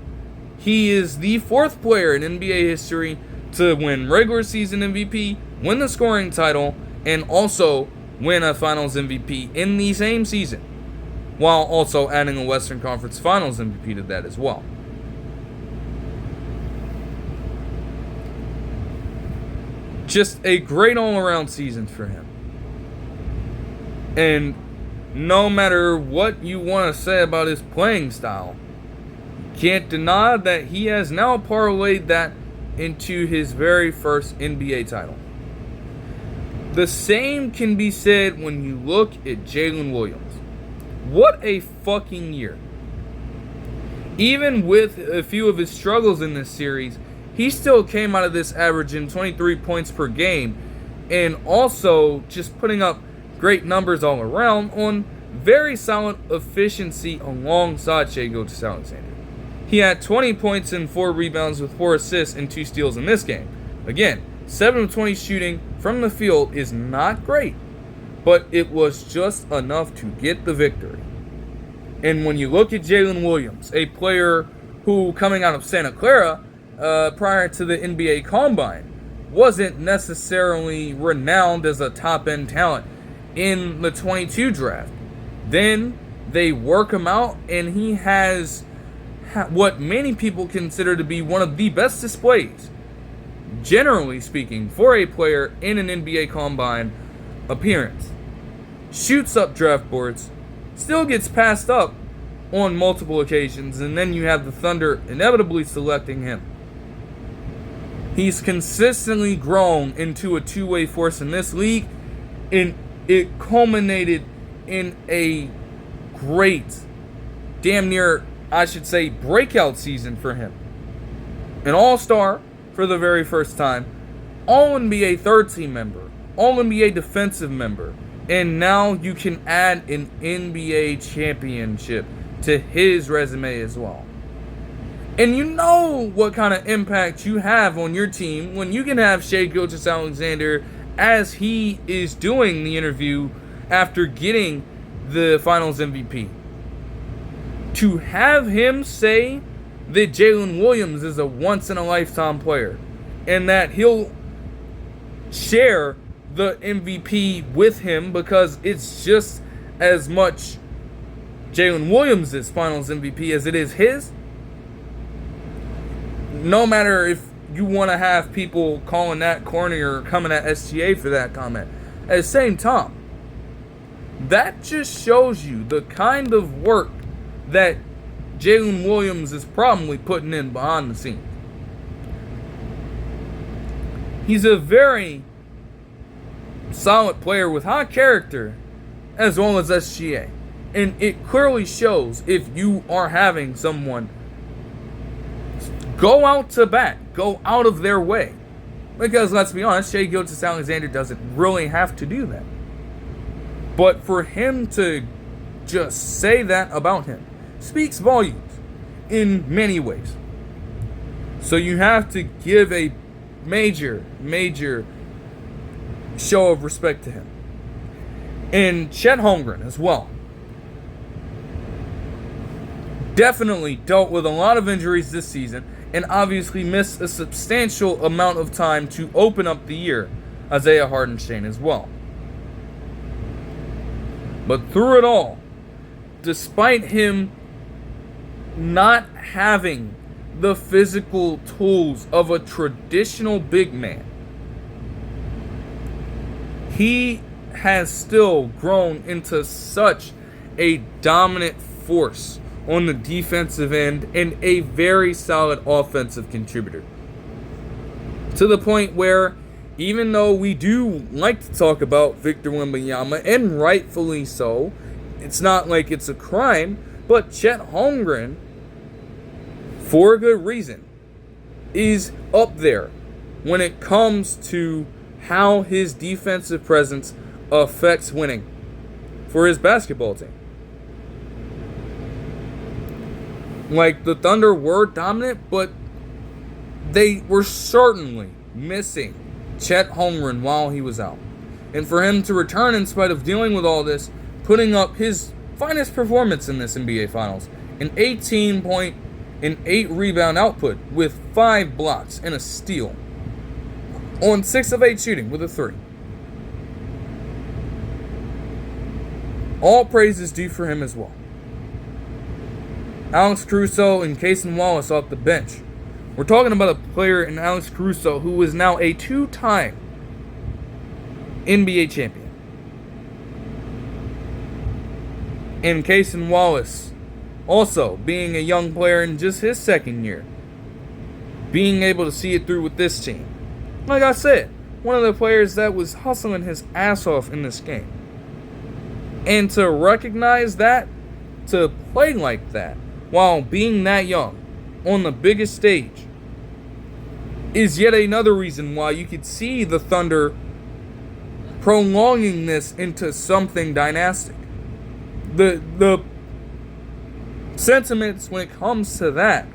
He is the 4th player in NBA history to win regular season MVP, win the scoring title, and also win a Finals MVP in the same season, while also adding a Western Conference Finals MVP to that as well. Just a great all-around season for him. And no matter what you want to say about his playing style, you can't deny that he has now parlayed that into his very first NBA title. The same can be said when you look at Jalen Williams. What a fucking year. Even with a few of his struggles in this series, he still came out of this averaging 23 points per game and also just putting up great numbers all around on very solid efficiency alongside Shai Gilgeous-Alexander. He had 20 points and 4 rebounds with 4 assists and 2 steals in this game. Again, 7 of 20 shooting from the field is not great, but it was just enough to get the victory. And when you look at Jalen Williams, a player who, coming out of Santa Clara prior to the NBA Combine, wasn't necessarily renowned as a top-end talent in the 22 draft. Then they work him out, and he has what many people consider to be one of the best displays, generally speaking, for a player in an NBA Combine appearance. Shoots up draft boards, still gets passed up on multiple occasions, and then you have the Thunder inevitably selecting him. He's consistently grown into a two-way force in this league, and it culminated in a great, damn near, I should say, breakout season for him. An all-star for the very first time, all-NBA third-team member, all-NBA defensive member, and now you can add an NBA championship to his resume as well. And you know what kind of impact you have on your team when you can have Shai Gilgeous-Alexander, as he is doing the interview after getting the Finals MVP. To have him say that Jalen Williams is a once-in-a-lifetime player and that he'll share the MVP with him because it's just as much Jalen Williams' Finals MVP as it is his. No matter if you want to have people calling that corny or coming at SGA for that comment, at the same time, that just shows you the kind of work that Jalen Williams is probably putting in behind the scenes. He's a very solid player with high character as well as SGA. And it clearly shows if you are having someone go out to bat, go out of their way. Because let's be honest, Shai Gilgeous-Alexander doesn't really have to do that. But for him to just say that about him speaks volumes in many ways. So you have to give a major show of respect to him. And Chet Holmgren as well. definitely dealt with a lot of injuries this season and obviously missed a substantial amount of time to open up the year. Isaiah Hartenstein as well. But through it all, despite him not having the physical tools of a traditional big man, he has still grown into such a dominant force on the defensive end and a very solid offensive contributor. To the point where, even though we do like to talk about Victor Wembanyama, and rightfully so, it's not like it's a crime, but Chet Holmgren, for a good reason, is up there when it comes to how his defensive presence affects winning for his basketball team. Like, the Thunder were dominant, but they were certainly missing Chet Holmgren while he was out. And for him to return in spite of dealing with all this, putting up his finest performance in this NBA Finals, an 18-point and 8-rebound output with 5 blocks and a steal, on 6 of 8 shooting with a 3. All praise is due for him as well. Alex Caruso and Cason Wallace off the bench. We're talking about a player in Alex Caruso who is now a 2-time NBA champion. And Cason Wallace also being a young player in just his second year, being able to see it through with this team. Like I said, one of the players that was hustling his ass off in this game. And to recognize that, to play like that, while being that young, on the biggest stage, is yet another reason why you could see the Thunder prolonging this into something dynastic. The sentiments when it comes to that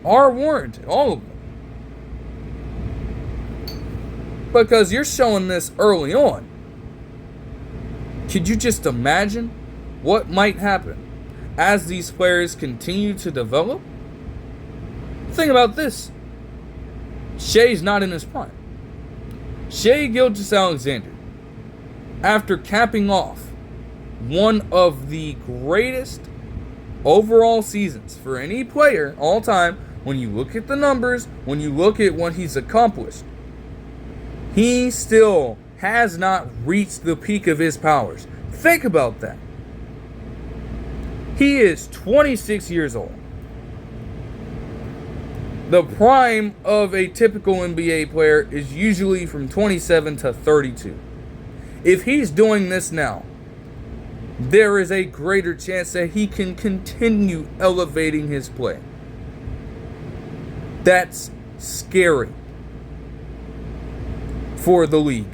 are warranted, all of them. Because you're showing this early on. Could you just imagine what might happen as these players continue to develop? Think about this. Shai's not in his prime. Shai Gilgeous-Alexander, after capping off one of the greatest overall seasons for any player all time, when you look at the numbers, when you look at what he's accomplished, he still has not reached the peak of his powers. Think about that. He is 26 years old. The prime of a typical NBA player is usually from 27 to 32. If he's doing this now, there is a greater chance that he can continue elevating his play. That's scary for the league.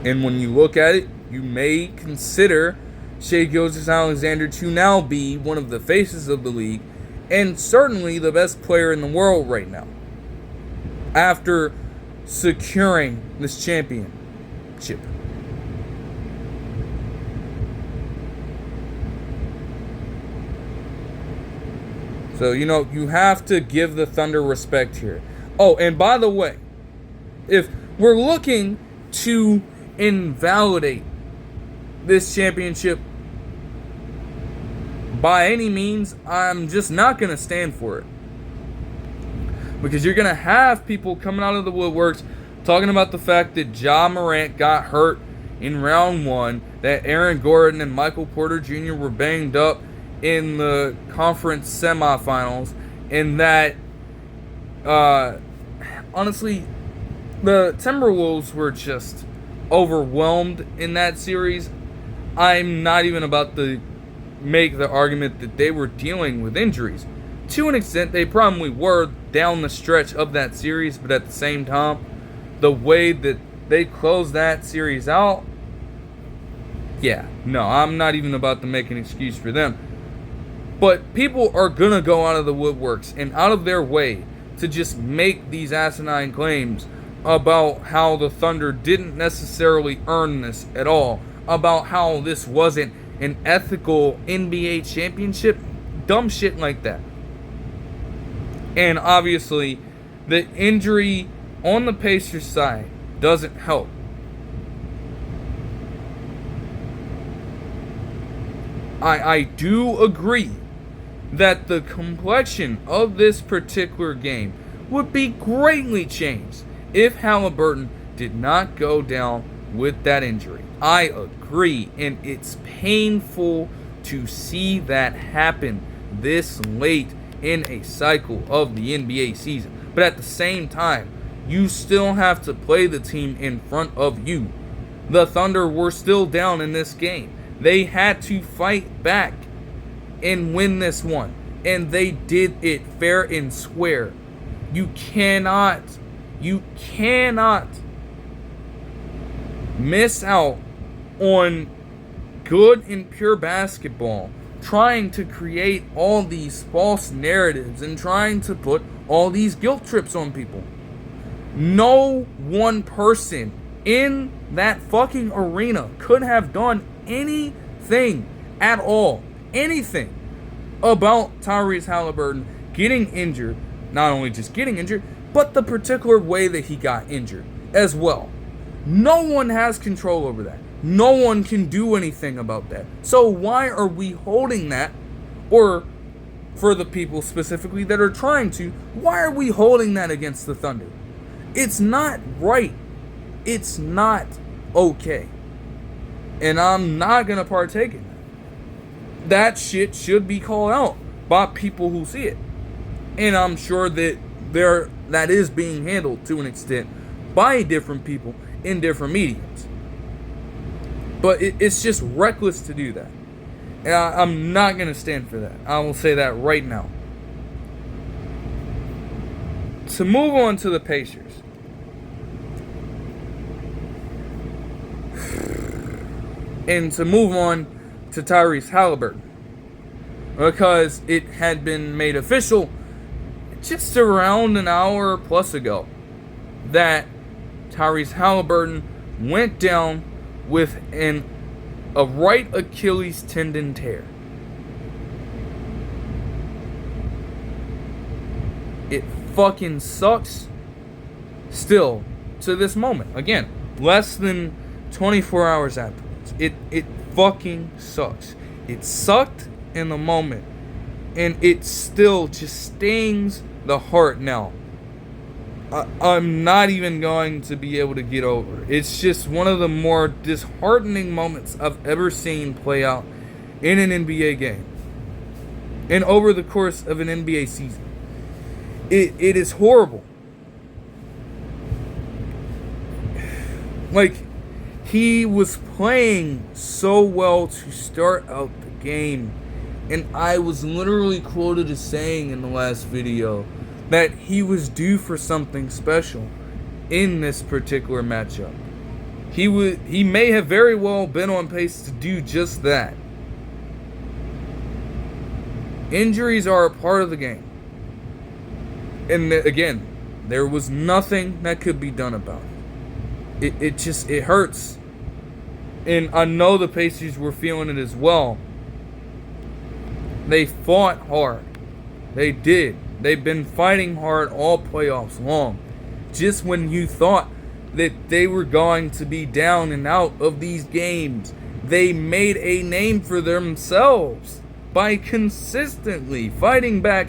And when you look at it, you may consider Shai Gilgeous-Alexander to now be one of the faces of the league, and certainly the best player in the world right now, after securing this championship. So, you have to give the Thunder respect here. Oh, and by the way, if we're looking to invalidate this championship by any means, I'm just not going to stand for it. Because you're going to have people coming out of the woodworks talking about the fact that Ja Morant got hurt in round 1, that Aaron Gordon and Michael Porter Jr. were banged up in the conference semifinals, and that, honestly, the Timberwolves were just overwhelmed in that series. I'm not even about to make the argument that they were dealing with injuries. To an extent, they probably were down the stretch of that series, but at the same time, the way that they closed that series out, I'm not even about to make an excuse for them. But people are going to go out of the woodworks and out of their way to just make these asinine claims about how the Thunder didn't necessarily earn this at all, about how this wasn't an ethical NBA championship. Dumb shit like that. And obviously, the injury on the Pacers side doesn't help. I do agree that the complexion of this particular game would be greatly changed if Haliburton did not go down with that injury. I agree, and it's painful to see that happen this late in a cycle of the NBA season. But at the same time, you still have to play the team in front of you. The Thunder were still down in this game. They had to fight back and win this one. And they did it fair and square. You cannot miss out on good and pure basketball trying to create all these false narratives and trying to put all these guilt trips on people. No one person in that fucking arena could have done anything at all, anything about Tyrese Haliburton getting injured. Not only just getting injured, but the particular way that he got injured as well. No one has control over that. No one can do anything about that. So why are we holding that? Or for the people specifically that are trying to, why are we holding that against the Thunder? It's not right. It's not okay. And I'm not going to partake in that. That shit should be called out by people who see it. And I'm sure that that is being handled to an extent by different people in different mediums. But it's just reckless to do that. And I'm not going to stand for that. I will say that right now. To move on to the Pacers. And to move on to Tyrese Haliburton. Because it had been made official just around an hour plus ago that Tyrese Haliburton went down with a right Achilles tendon tear. It fucking sucks still to this moment. Again, less than 24 hours afterwards. It fucking sucks. It sucked in the moment. And it still just stings the heart now. I'm not even going to be able to get over it. It's just one of the more disheartening moments I've ever seen play out in an NBA game. And over the course of an NBA season. It is horrible. Like, he was playing so well to start out the game. And I was literally quoted as saying in the last video that he was due for something special in this particular matchup. He may have very well been on pace to do just that. Injuries are a part of the game. And again, there was nothing that could be done about it. It hurts. And I know the Pacers were feeling it as well. They fought hard. They did. They've been fighting hard all playoffs long. Just when you thought that they were going to be down and out of these games, they made a name for themselves by consistently fighting back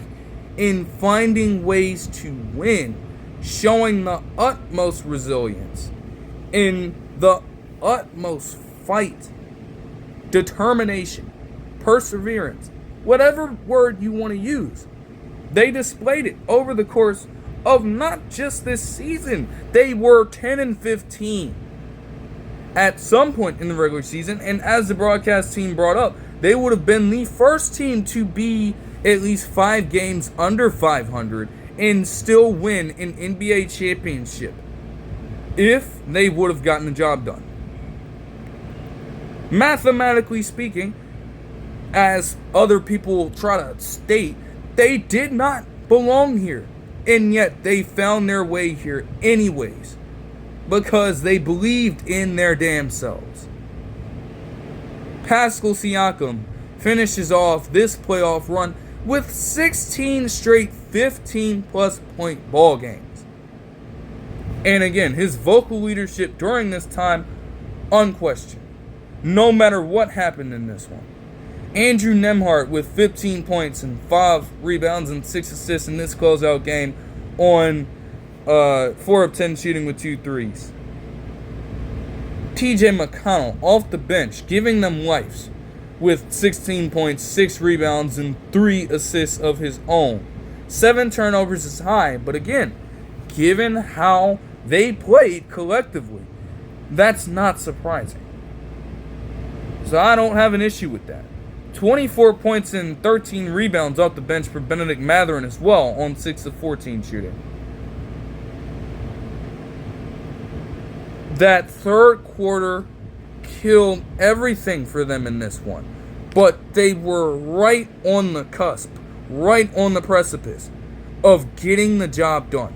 and finding ways to win, showing the utmost resilience and the utmost fight, determination, perseverance, whatever word you want to use. They displayed it over the course of not just this season. They were 10-15 at some point in the regular season, and as the broadcast team brought up, they would have been the first team to be at least 5 games under 500 and still win an NBA championship if they would have gotten the job done. Mathematically speaking, as other people try to state, they did not belong here, and yet they found their way here anyways, because they believed in their damn selves. Pascal Siakam finishes off this playoff run with 16 straight 15-plus point ball games. And again, his vocal leadership during this time, unquestioned. No matter what happened in this one. Andrew Nembhard with 15 points and 5 rebounds and 6 assists in this closeout game on 4 of 10 shooting with 2 threes. TJ McConnell off the bench, giving them life with 16 points, 6 rebounds, and 3 assists of his own. 7 turnovers is high, but again, given how they played collectively, that's not surprising. So I don't have an issue with that. 24 points and 13 rebounds off the bench for Benedict Mathurin as well on 6 of 14 shooting. That third quarter killed everything for them in this one. But they were right on the cusp, right on the precipice of getting the job done.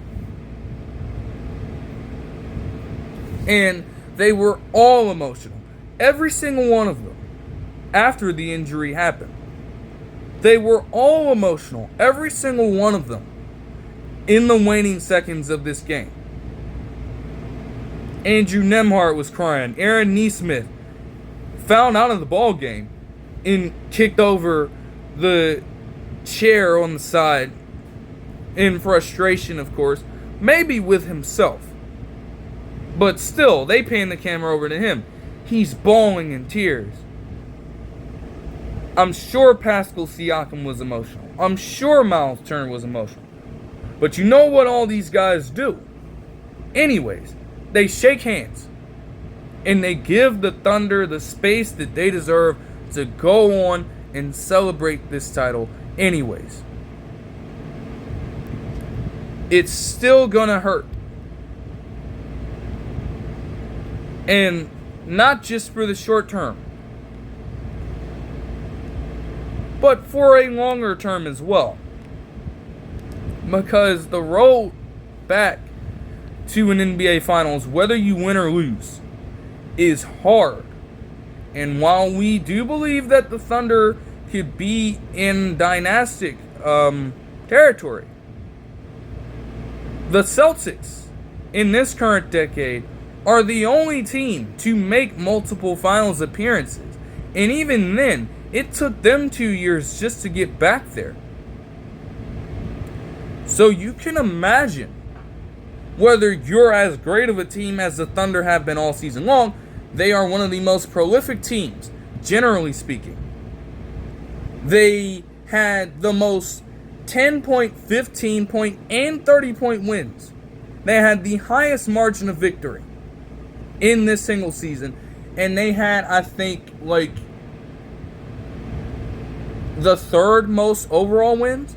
And they were all emotional. Every single one of them after the injury happened. They were all emotional. Every single one of them in the waning seconds of this game. Andrew Nembhard was crying. Aaron Nesmith found out of the ball game and kicked over the chair on the side in frustration, of course. Maybe with himself. But still, they panned the camera over to him. He's bawling in tears. I'm sure Pascal Siakam was emotional. I'm sure Miles Turner was emotional. But you know what all these guys do? Anyways, they shake hands. And they give the Thunder the space that they deserve to go on and celebrate this title anyways. It's still gonna hurt. And not just for the short term, but for a longer term as well. Because the road back to an NBA Finals, whether you win or lose, is hard. And while we do believe that the Thunder could be in dynastic territory, the Celtics in this current decade are the only team to make multiple finals appearances. And even then, it took them 2 years just to get back there. So you can imagine, whether you're as great of a team as the Thunder have been all season long, they are one of the most prolific teams, generally speaking. They had the most 10-point, 15-point, and 30-point wins. They had the highest margin of victory in this single season. And they had, I think, like the third most overall wins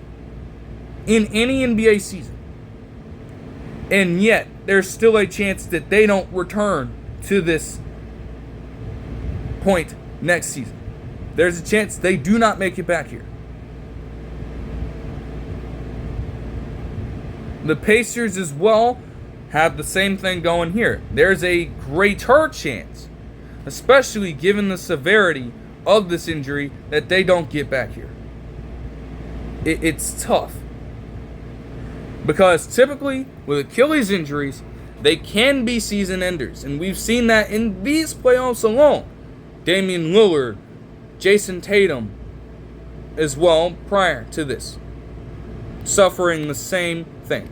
in any NBA season. And yet, there's still a chance that they don't return to this point next season. There's a chance they do not make it back here. The Pacers as well have the same thing going here. There's a greater chance, especially given the severity of this injury, that they don't get back here. It's tough. Because typically, with Achilles injuries, they can be season enders. And we've seen that in these playoffs alone. Damian Lillard, Jason Tatum, as well, prior to this, suffering the same thing.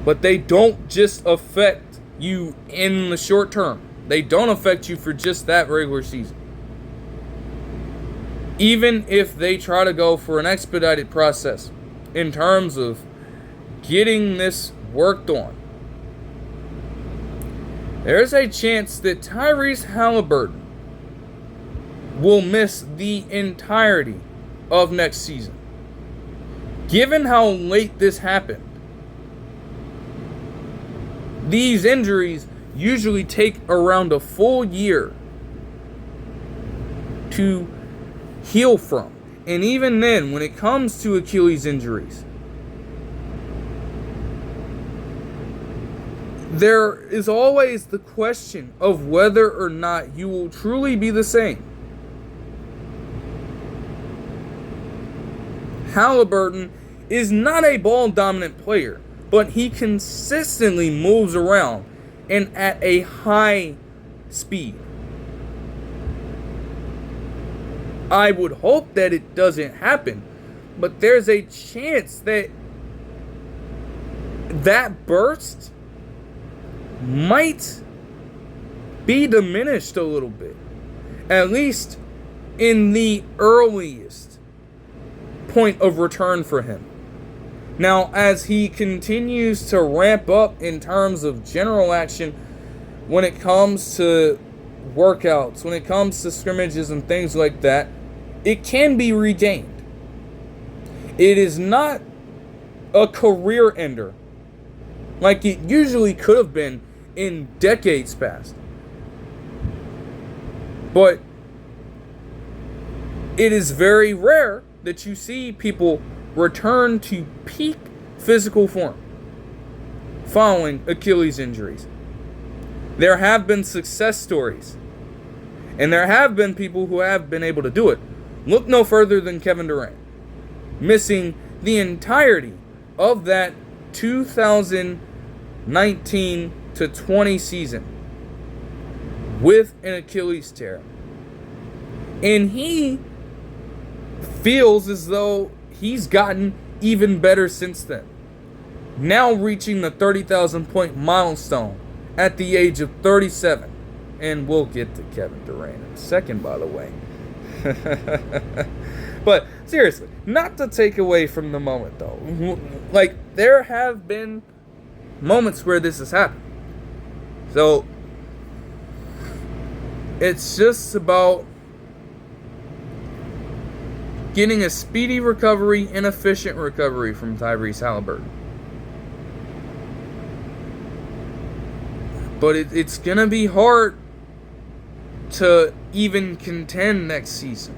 But they don't just affect you in the short term. They don't affect you for just that regular season. Even if they try to go for an expedited process in terms of getting this worked on, there's a chance that Tyrese Haliburton will miss the entirety of next season. Given how late this happened, these injuries usually take around a full year to heal from. And even then, when it comes to Achilles injuries, there is always the question of whether or not you will truly be the same. Haliburton is not a ball-dominant player, but he consistently moves around and at a high speed. I would hope that it doesn't happen, but there's a chance that that burst might be diminished a little bit, at least in the earliest point of return for him. Now, as he continues to ramp up in terms of general action, when it comes to workouts, when it comes to scrimmages and things like that, it can be regained. It is not a career ender like it usually could have been in decades past. But it is very rare that you see people return to peak physical form following Achilles injuries. There have been success stories, and there have been people who have been able to do it. Look no further than Kevin Durant, missing the entirety of that 2019 to 20 season with an Achilles tear. And he feels as though he's gotten even better since then. Now reaching the 30,000 point milestone at the age of 37. And we'll get to Kevin Durant in a second, by the way. But seriously, not to take away from the moment though. Like, there have been moments where this has happened. So it's just about getting a speedy recovery and efficient recovery from Tyrese Haliburton. But it's going to be hard to even contend next season.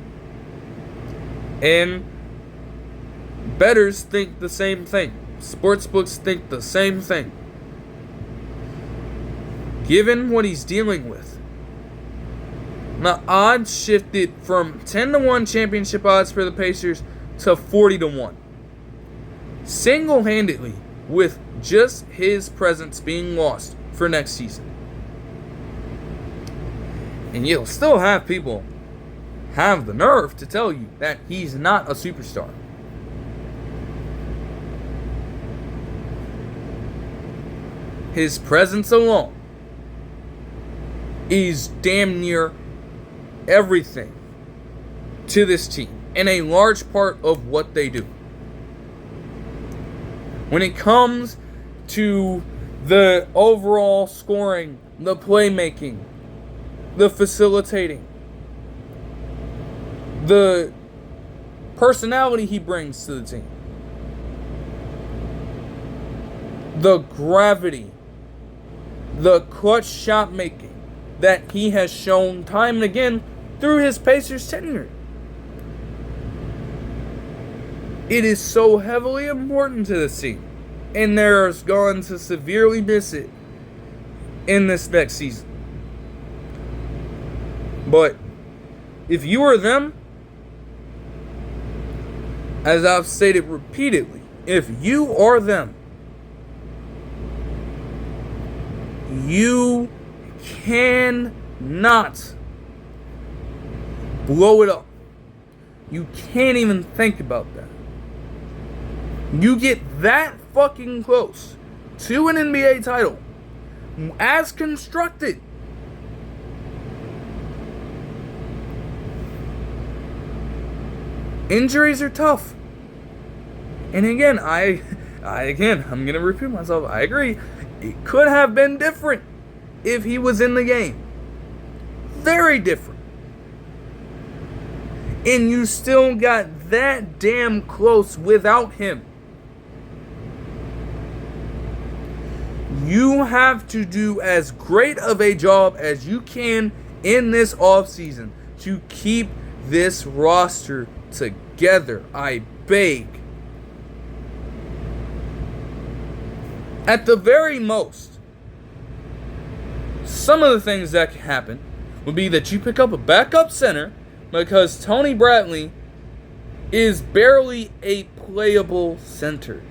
And bettors think the same thing. Sportsbooks think the same thing. Given what he's dealing with, the odds shifted from 10-1 championship odds for the Pacers to 40-1. Single-handedly, with just his presence being lost for next season. And you'll still have people have the nerve to tell you that he's not a superstar. His presence alone is damn near everything to this team and a large part of what they do. When it comes to the overall scoring, the playmaking, the facilitating, the personality he brings to the team, the gravity, the clutch shot making that he has shown time and again through his Pacers tenure. It is so heavily important to this team, and they're going to severely miss it in this next season. But if you are them, as I've stated repeatedly, if you are them, you cannot blow it up. You can't even think about that. You get that fucking close to an NBA title as constructed. Injuries are tough. And again, I'm going to repeat myself. I agree. It could have been different if he was in the game. Very different. And you still got that damn close without him. You have to do as great of a job as you can in this offseason to keep this roster together. I beg. At the very most, some of the things that can happen would be that you pick up a backup center because Tony Bradley is barely a playable center.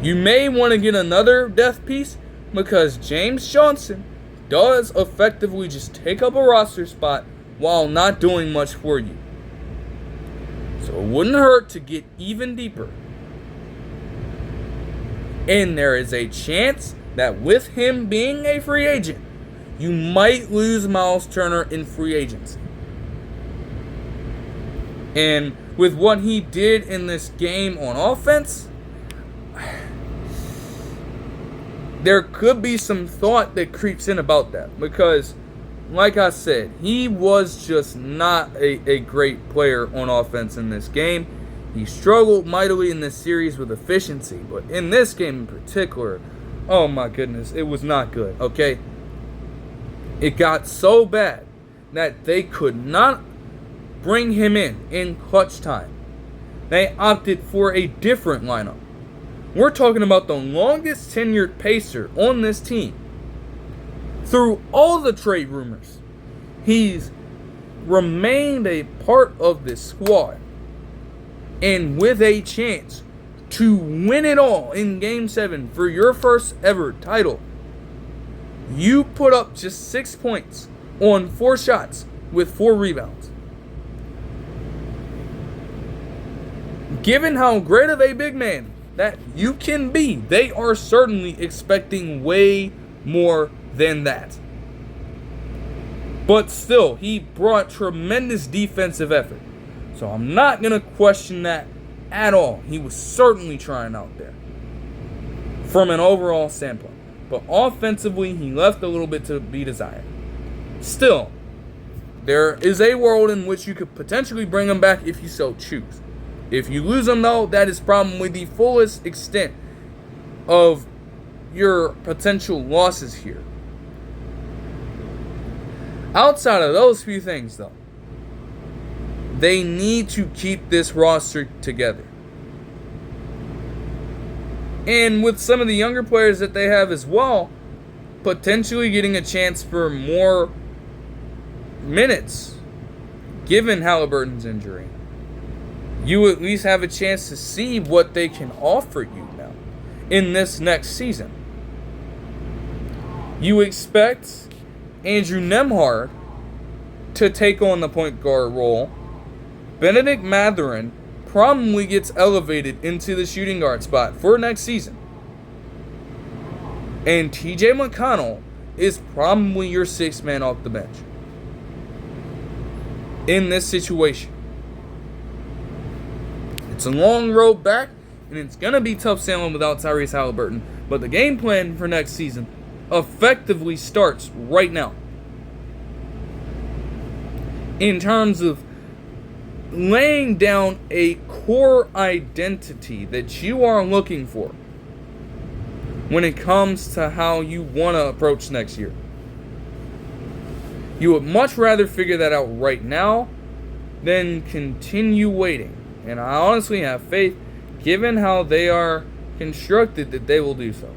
You may want to get another depth piece because James Johnson does effectively just take up a roster spot while not doing much for you. So it wouldn't hurt to get even deeper. And there is a chance that with him being a free agent, you might lose Miles Turner in free agency. And with what he did in this game on offense, there could be some thought that creeps in about that. Because, like I said, he was just not a great player on offense in this game. He struggled mightily in this series with efficiency. But in this game in particular, oh my goodness, it was not good, okay? It got so bad that they could not bring him in clutch time. They opted for a different lineup. We're talking about the longest tenured Pacer on this team. Through all the trade rumors, he's remained a part of this squad. And with a chance to win it all in Game 7 for your first ever title, you put up just 6 points on 4 shots with 4 rebounds. Given how great of a big man that you can be, they are certainly expecting way more than that. But still, he brought tremendous defensive effort. So I'm not going to question that at all. He was certainly trying out there from an overall standpoint. But offensively, he left a little bit to be desired. Still, there is a world in which you could potentially bring him back if you so choose. If you lose him, though, that is probably the fullest extent of your potential losses here. Outside of those few things, though, they need to keep this roster together. And with some of the younger players that they have as well, potentially getting a chance for more minutes, given Haliburton's injury, you at least have a chance to see what they can offer you now in this next season. You expect Andrew Nembhard to take on the point guard role. Benedict Mathurin probably gets elevated into the shooting guard spot for next season. And TJ McConnell is probably your 6th man off the bench in this situation. It's a long road back, and it's going to be tough sailing without Tyrese Haliburton. But the game plan for next season effectively starts right now. In terms of laying down a core identity that you are looking for when it comes to how you want to approach next year. You would much rather figure that out right now than continue waiting. And I honestly have faith, given how they are constructed, that they will do so.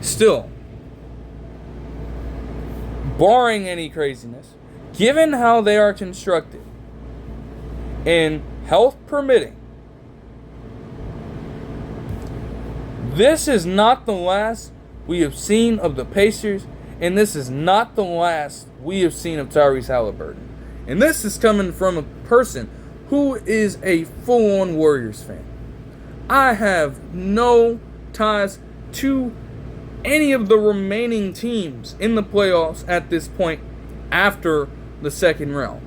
Still, barring any craziness, given how they are constructed, and health permitting, this is not the last we have seen of the Pacers, and this is not the last we have seen of Tyrese Haliburton. And this is coming from a person who is a full-on Warriors fan. I have no ties to any of the remaining teams in the playoffs at this point after the second round.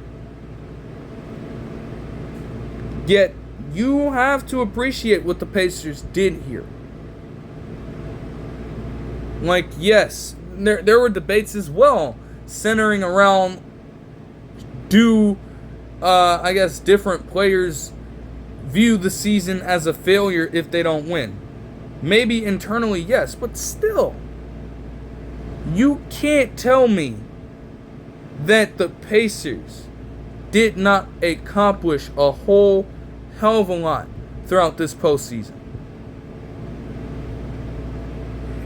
Yet, you have to appreciate what the Pacers did here. Like, yes, there were debates as well centering around I guess different players view the season as a failure if they don't win. Maybe internally, yes, but still, you can't tell me that the Pacers did not accomplish a whole hell of a lot throughout this postseason.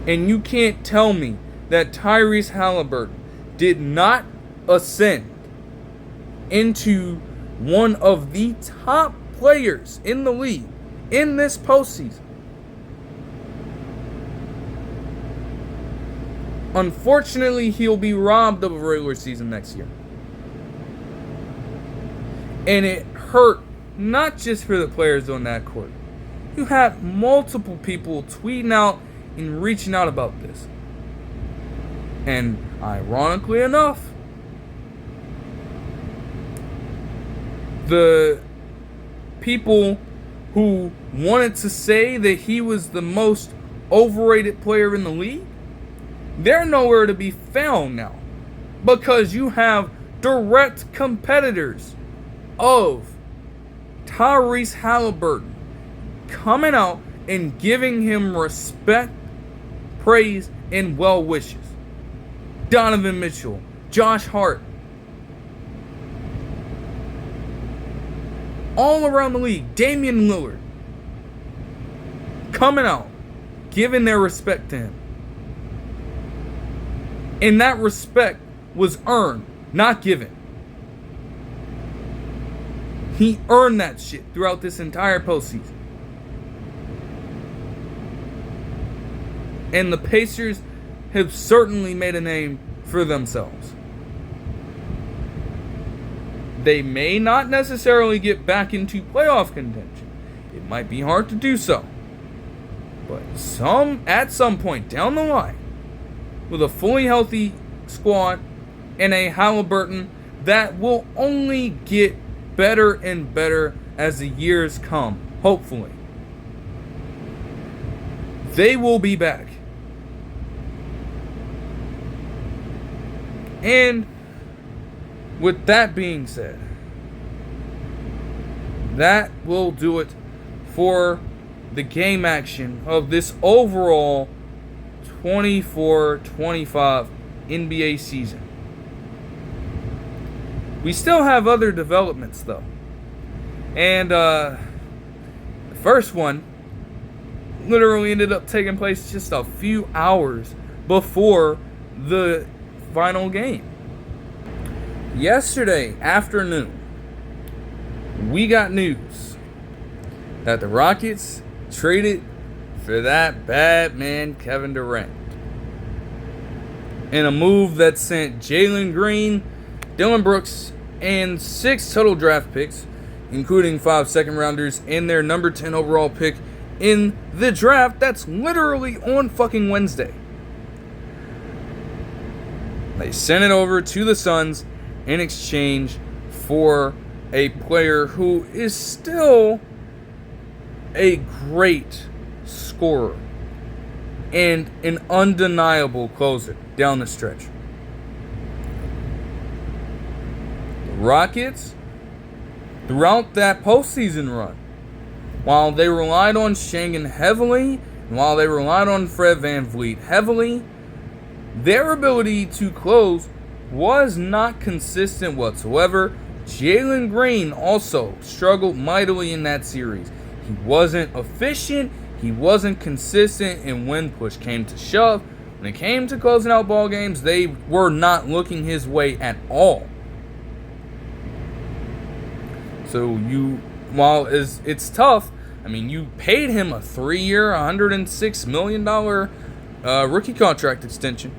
And you can't tell me that Tyrese Haliburton did not ascend into one of the top players in the league in this postseason. Unfortunately, he'll be robbed of a regular season next year. And it hurt not just for the players on that court. You had multiple people tweeting out and reaching out about this. And ironically enough, the people who wanted to say that he was the most overrated player in the league, they're nowhere to be found now. Because you have direct competitors of Tyrese Haliburton coming out and giving him respect, praise, and well wishes. Donovan Mitchell, Josh Hart, all around the league, Damian Lillard, coming out, giving their respect to him. And that respect was earned, not given. He earned that shit throughout this entire postseason. And the Pacers have certainly made a name for themselves. They may not necessarily get back into playoff contention. It might be hard to do so. But at some point down the line, with a fully healthy squad and a Haliburton that will only get better and better as the years come, hopefully, they will be back. And with that being said, that will do it for the game action of this overall 24-25 NBA season. We still have other developments though. And the first one literally ended up taking place just a few hours before the final game. Yesterday afternoon, we got news that the Rockets traded for that bad man Kevin Durant in a move that sent Jalen Green, Dillon Brooks, and 6 total draft picks, including 5 second-rounders and their number 10 overall pick in the draft that's literally on fucking Wednesday. They sent it over to the Suns in exchange for a player who is still a great scorer and an undeniable closer down the stretch. The Rockets, throughout that postseason run, while they relied on Schengen heavily, and while they relied on Fred VanVleet heavily, their ability to close was not consistent whatsoever. Jalen Green also struggled mightily in that series. He wasn't efficient, he wasn't consistent, and when push came to shove, when it came to closing out ball games, they were not looking his way at all. So while it's tough, I mean, you paid him a 3-year, $106 million rookie contract extension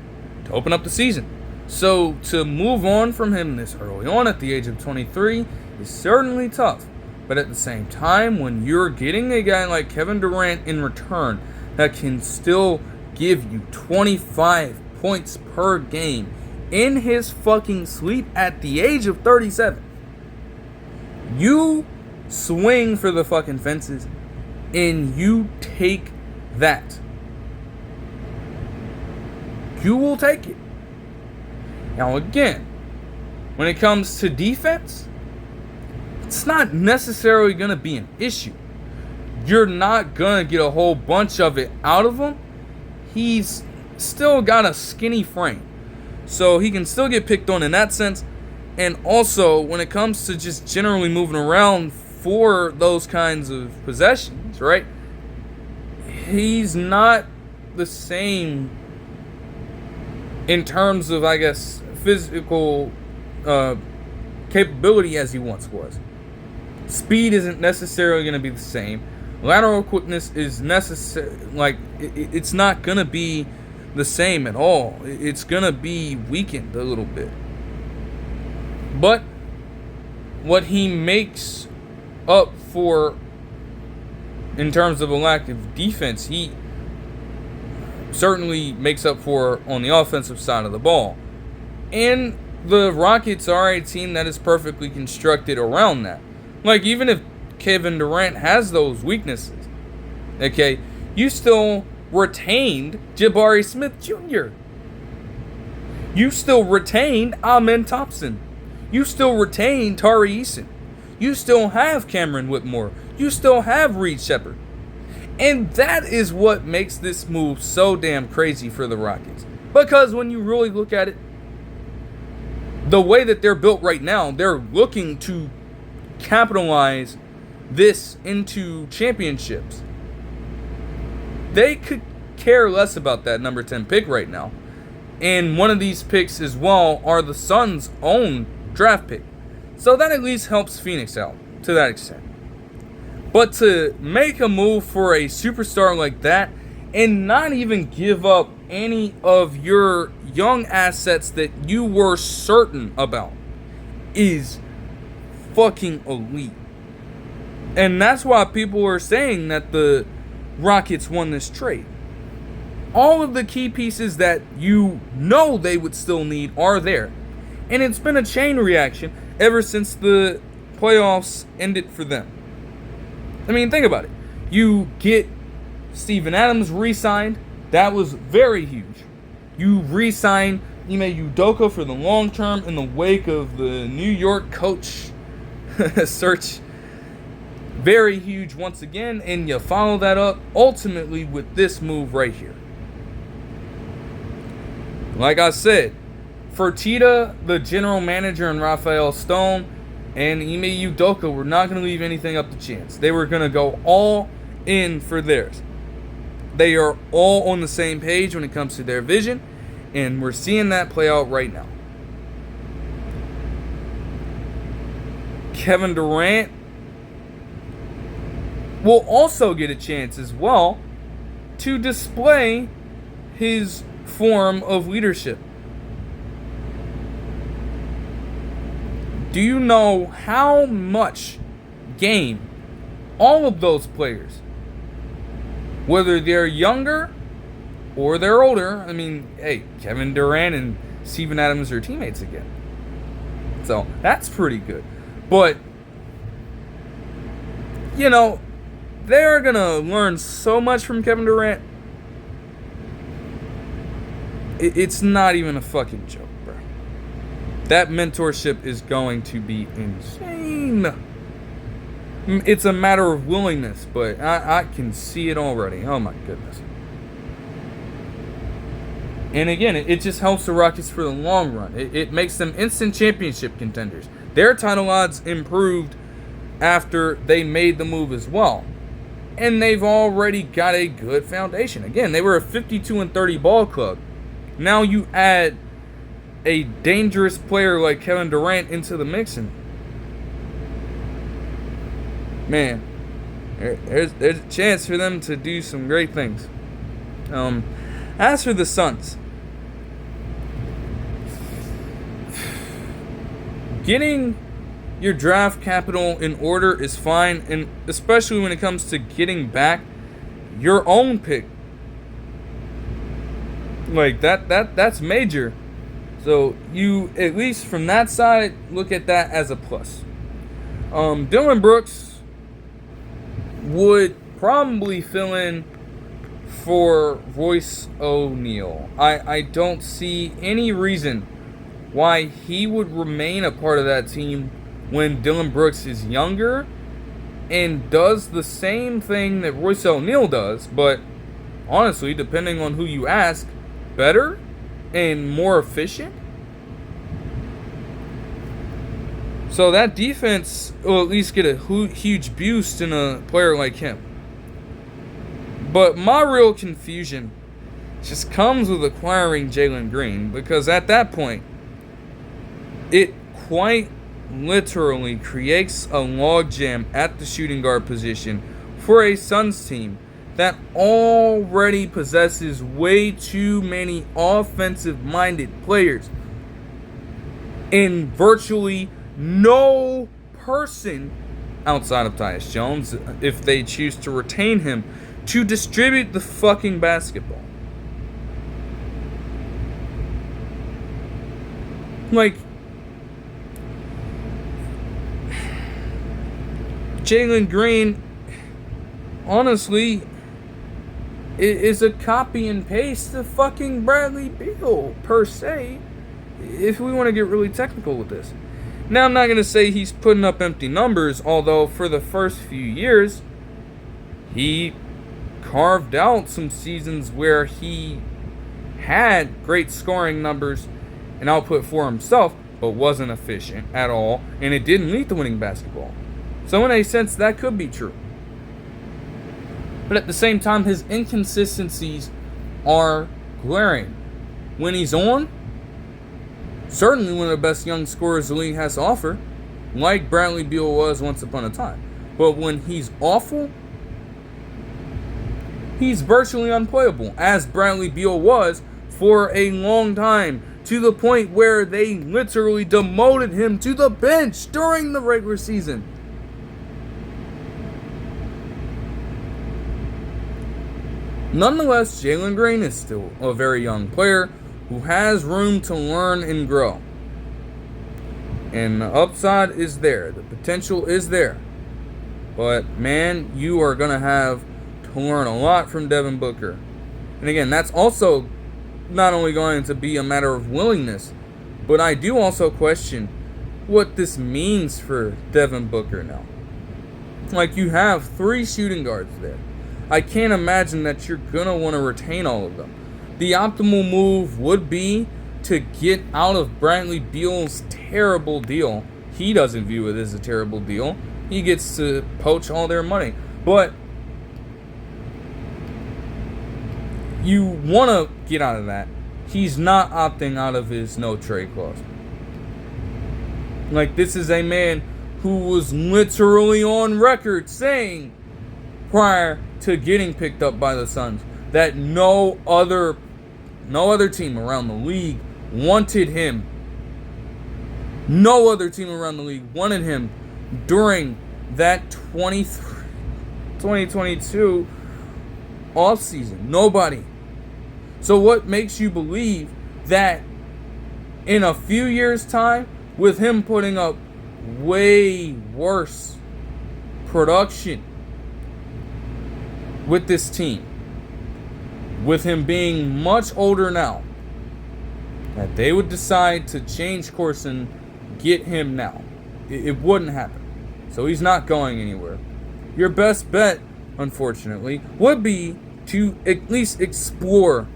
to open up the season. So to move on from him this early on at the age of 23 is certainly tough. But at the same time, when you're getting a guy like Kevin Durant in return that can still give you 25 points per game in his fucking sleep at the age of 37, you swing for the fucking fences and you take that. You will take it. Now again, when it comes to defense, it's not necessarily going to be an issue. You're not going to get a whole bunch of it out of him. He's still got a skinny frame, so he can still get picked on in that sense. And also, when it comes to just generally moving around for those kinds of possessions, right? He's not the same in terms of, I guess, physical capability as he once was. Speed isn't necessarily going to be the same. Lateral quickness is necessary. Like, it's not going to be the same at all. It's going to be weakened a little bit. But what he makes up for in terms of a lack of defense, he certainly makes up for on the offensive side of the ball. And the Rockets are a team that is perfectly constructed around that. Like, even if Kevin Durant has those weaknesses, okay, you still retained Jabari Smith Jr. You still retained Amen Thompson. You still retain Tari Eason. You still have Cameron Whitmore. You still have Reed Shepherd. And that is what makes this move so damn crazy for the Rockets. Because when you really look at it, the way that they're built right now, they're looking to capitalize this into championships. They could care less about that number 10 pick right now. And one of these picks as well are the Suns' own draft pick. So that at least helps Phoenix out to that extent. But to make a move for a superstar like that and not even give up any of your young assets that you were certain about is fucking elite. And that's why people are saying that the Rockets won this trade. All of the key pieces that you know they would still need are there. And it's been a chain reaction ever since the playoffs ended for them. I mean, think about it. You get Steven Adams re-signed. That was very huge. You re-sign Ime Udoka for the long term in the wake of the New York coach search. Very huge once again. And you follow that up ultimately with this move right here. Like I said, Fertitta, the general manager, and Rafael Stone and Ime Udoka were not going to leave anything up to chance. They were going to go all in for theirs. They are all on the same page when it comes to their vision, and we're seeing that play out right now. Kevin Durant will also get a chance as well to display his form of leadership. Do you know how much game all of those players, whether they're younger or they're older, I mean, hey, Kevin Durant and Steven Adams are teammates again. So that's pretty good. But, you know, they're going to learn so much from Kevin Durant. It's not even a fucking joke, bro. That mentorship is going to be insane. It's a matter of willingness, but I can see it already. Oh my goodness. And again, it just helps the Rockets for the long run. It makes them instant championship contenders. Their title odds improved after they made the move as well. And they've already got a good foundation. Again, they were a 52-30 ball club. Now you add a dangerous player like Kevin Durant into the mix, and man, there's a chance for them to do some great things. As for the Suns, getting your draft capital in order is fine, and especially when it comes to getting back your own pick. Like that's major. So you, at least from that side, look at that as a plus. Dillon Brooks would probably fill in for Royce O'Neal. I don't see any reason why he would remain a part of that team when Dillon Brooks is younger and does the same thing that Royce O'Neal does, but honestly, depending on who you ask, better and more efficient. So that defense will at least get a huge boost in a player like him. But my real confusion just comes with acquiring Jalen Green, because at that point, it quite literally creates a logjam at the shooting guard position for a Suns team that already possesses way too many offensive-minded players in virtually no person outside of Tyus Jones, if they choose to retain him, to distribute the fucking basketball. Like, Jalen Green, honestly, is a copy and paste of fucking Bradley Beal, per se, if we want to get really technical with this. Now, I'm not going to say he's putting up empty numbers, although for the first few years, he carved out some seasons where he had great scoring numbers and output for himself, but wasn't efficient at all, and it didn't lead to winning basketball. So in a sense, that could be true. But at the same time, his inconsistencies are glaring. When he's on, certainly one of the best young scorers the league has to offer, like Bradley Beal was once upon a time. But when he's awful, he's virtually unplayable, as Bradley Beal was for a long time, to the point where they literally demoted him to the bench during the regular season. Nonetheless, Jalen Green is still a very young player who has room to learn and grow. And the upside is there. The potential is there. But, man, you are going to have to learn a lot from Devin Booker. And again, that's also not only going to be a matter of willingness, but I do also question what this means for Devin Booker now. Like, you have 3 shooting guards there. I can't imagine that you're going to want to retain all of them. The optimal move would be to get out of Bradley Beal's terrible deal. He doesn't view it as a terrible deal. He gets to poach all their money. But you want to get out of that. He's not opting out of his no trade clause. Like, this is a man who was literally on record saying prior to getting picked up by the Suns that no other team around the league wanted him. No other team around the league wanted him during that 2022 offseason. Nobody. So what makes you believe that in a few years' time, with him putting up way worse production with this team, with him being much older now, that they would decide to change course and get him now? It wouldn't happen. So he's not going anywhere. Your best bet, unfortunately, would be to at least explore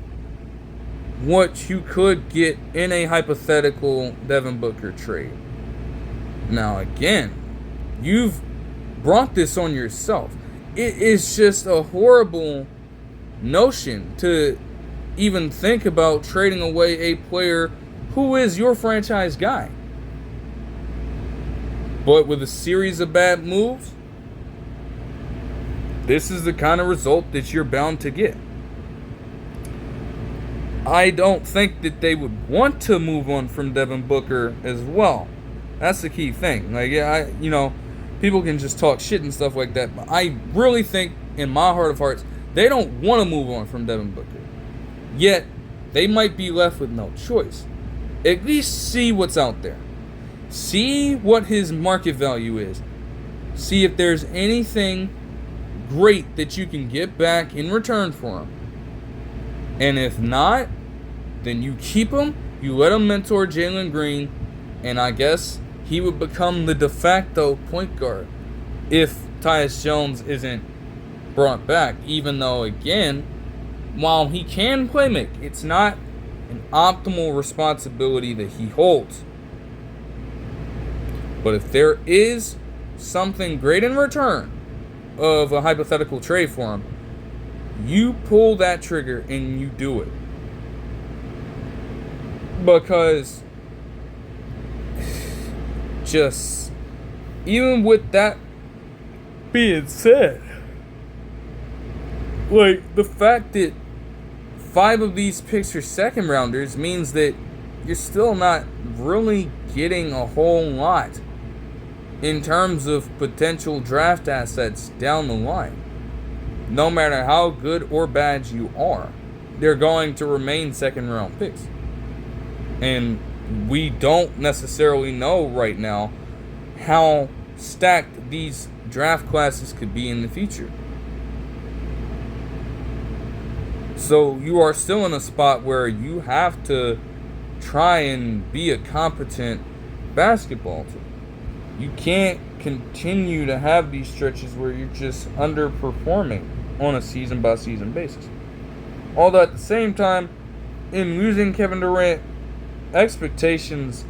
what you could get in a hypothetical Devin Booker trade. Now, again, you've brought this on yourself. It is just a horrible notion to even think about trading away a player who is your franchise guy. But with a series of bad moves, this is the kind of result that you're bound to get. I don't think that they would want to move on from Devin Booker as well. That's the key thing. Like, people can just talk shit and stuff like that, but I really think, in my heart of hearts, they don't want to move on from Devin Booker. Yet, they might be left with no choice. At least see what's out there. See what his market value is. See if there's anything great that you can get back in return for him. And if not, then you keep him, you let him mentor Jalen Green, and I guess he would become the de facto point guard if Tyus Jones isn't brought back. Even though, again, while he can play make, it's not an optimal responsibility that he holds. But if there is something great in return of a hypothetical trade for him, you pull that trigger and you do it. Because just even with that being said, like, the fact that 5 of these picks are second rounders means that you're still not really getting a whole lot in terms of potential draft assets down the line. No matter how good or bad you are, they're going to remain second round picks. And we don't necessarily know right now how stacked these draft classes could be in the future. So you are still in a spot where you have to try and be a competent basketball team. You can't continue to have these stretches where you're just underperforming on a season-by-season basis. Although at the same time, in losing Kevin Durant, expectations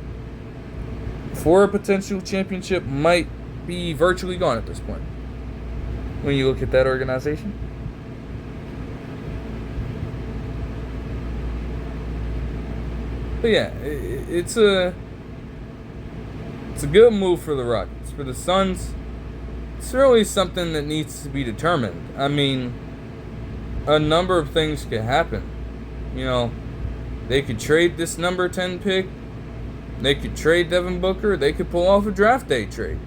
for a potential championship might be virtually gone at this point when you look at that organization. But yeah, it's a good move for the Rockets. For the Suns, it's really something that needs to be determined. I mean, a number of things could happen. You know, they could trade this number 10 pick. They could trade Devin Booker. They could pull off a draft day trade.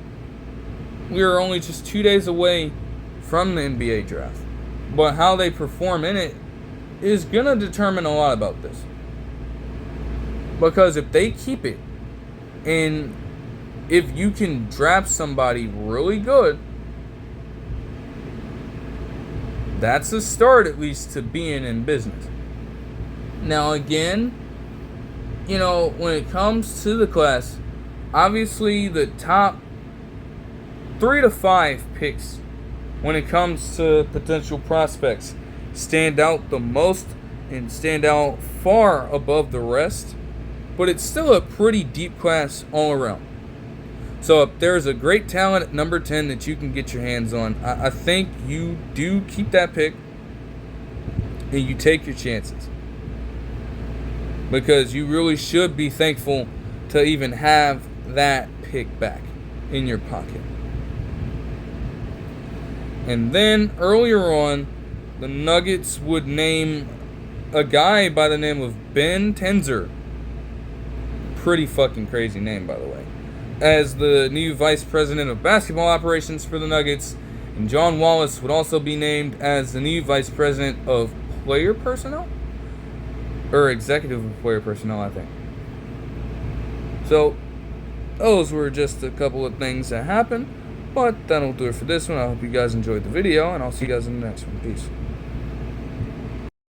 We are only just 2 days away from the NBA draft. But how they perform in it is going to determine a lot about this. Because if they keep it, and if you can draft somebody really good, that's a start at least to being in business. Now again, you know, when it comes to the class, obviously the top 3 to 5 picks when it comes to potential prospects stand out the most and stand out far above the rest. But it's still a pretty deep class all around. So if there's a great talent at number 10 that you can get your hands on, I think you do keep that pick and you take your chances. Because you really should be thankful to even have that pick back in your pocket. And then earlier on, the Nuggets would name a guy by the name of Ben Tenzer. Pretty fucking crazy name, by the way, as the new vice president of basketball operations for the Nuggets. And John Wallace would also be named as the new vice president of player personnel, or executive of player personnel, I think. So those were just a couple of things that happened, but that'll do it for this one. I hope you guys enjoyed the video, and I'll see you guys in the next one. Peace.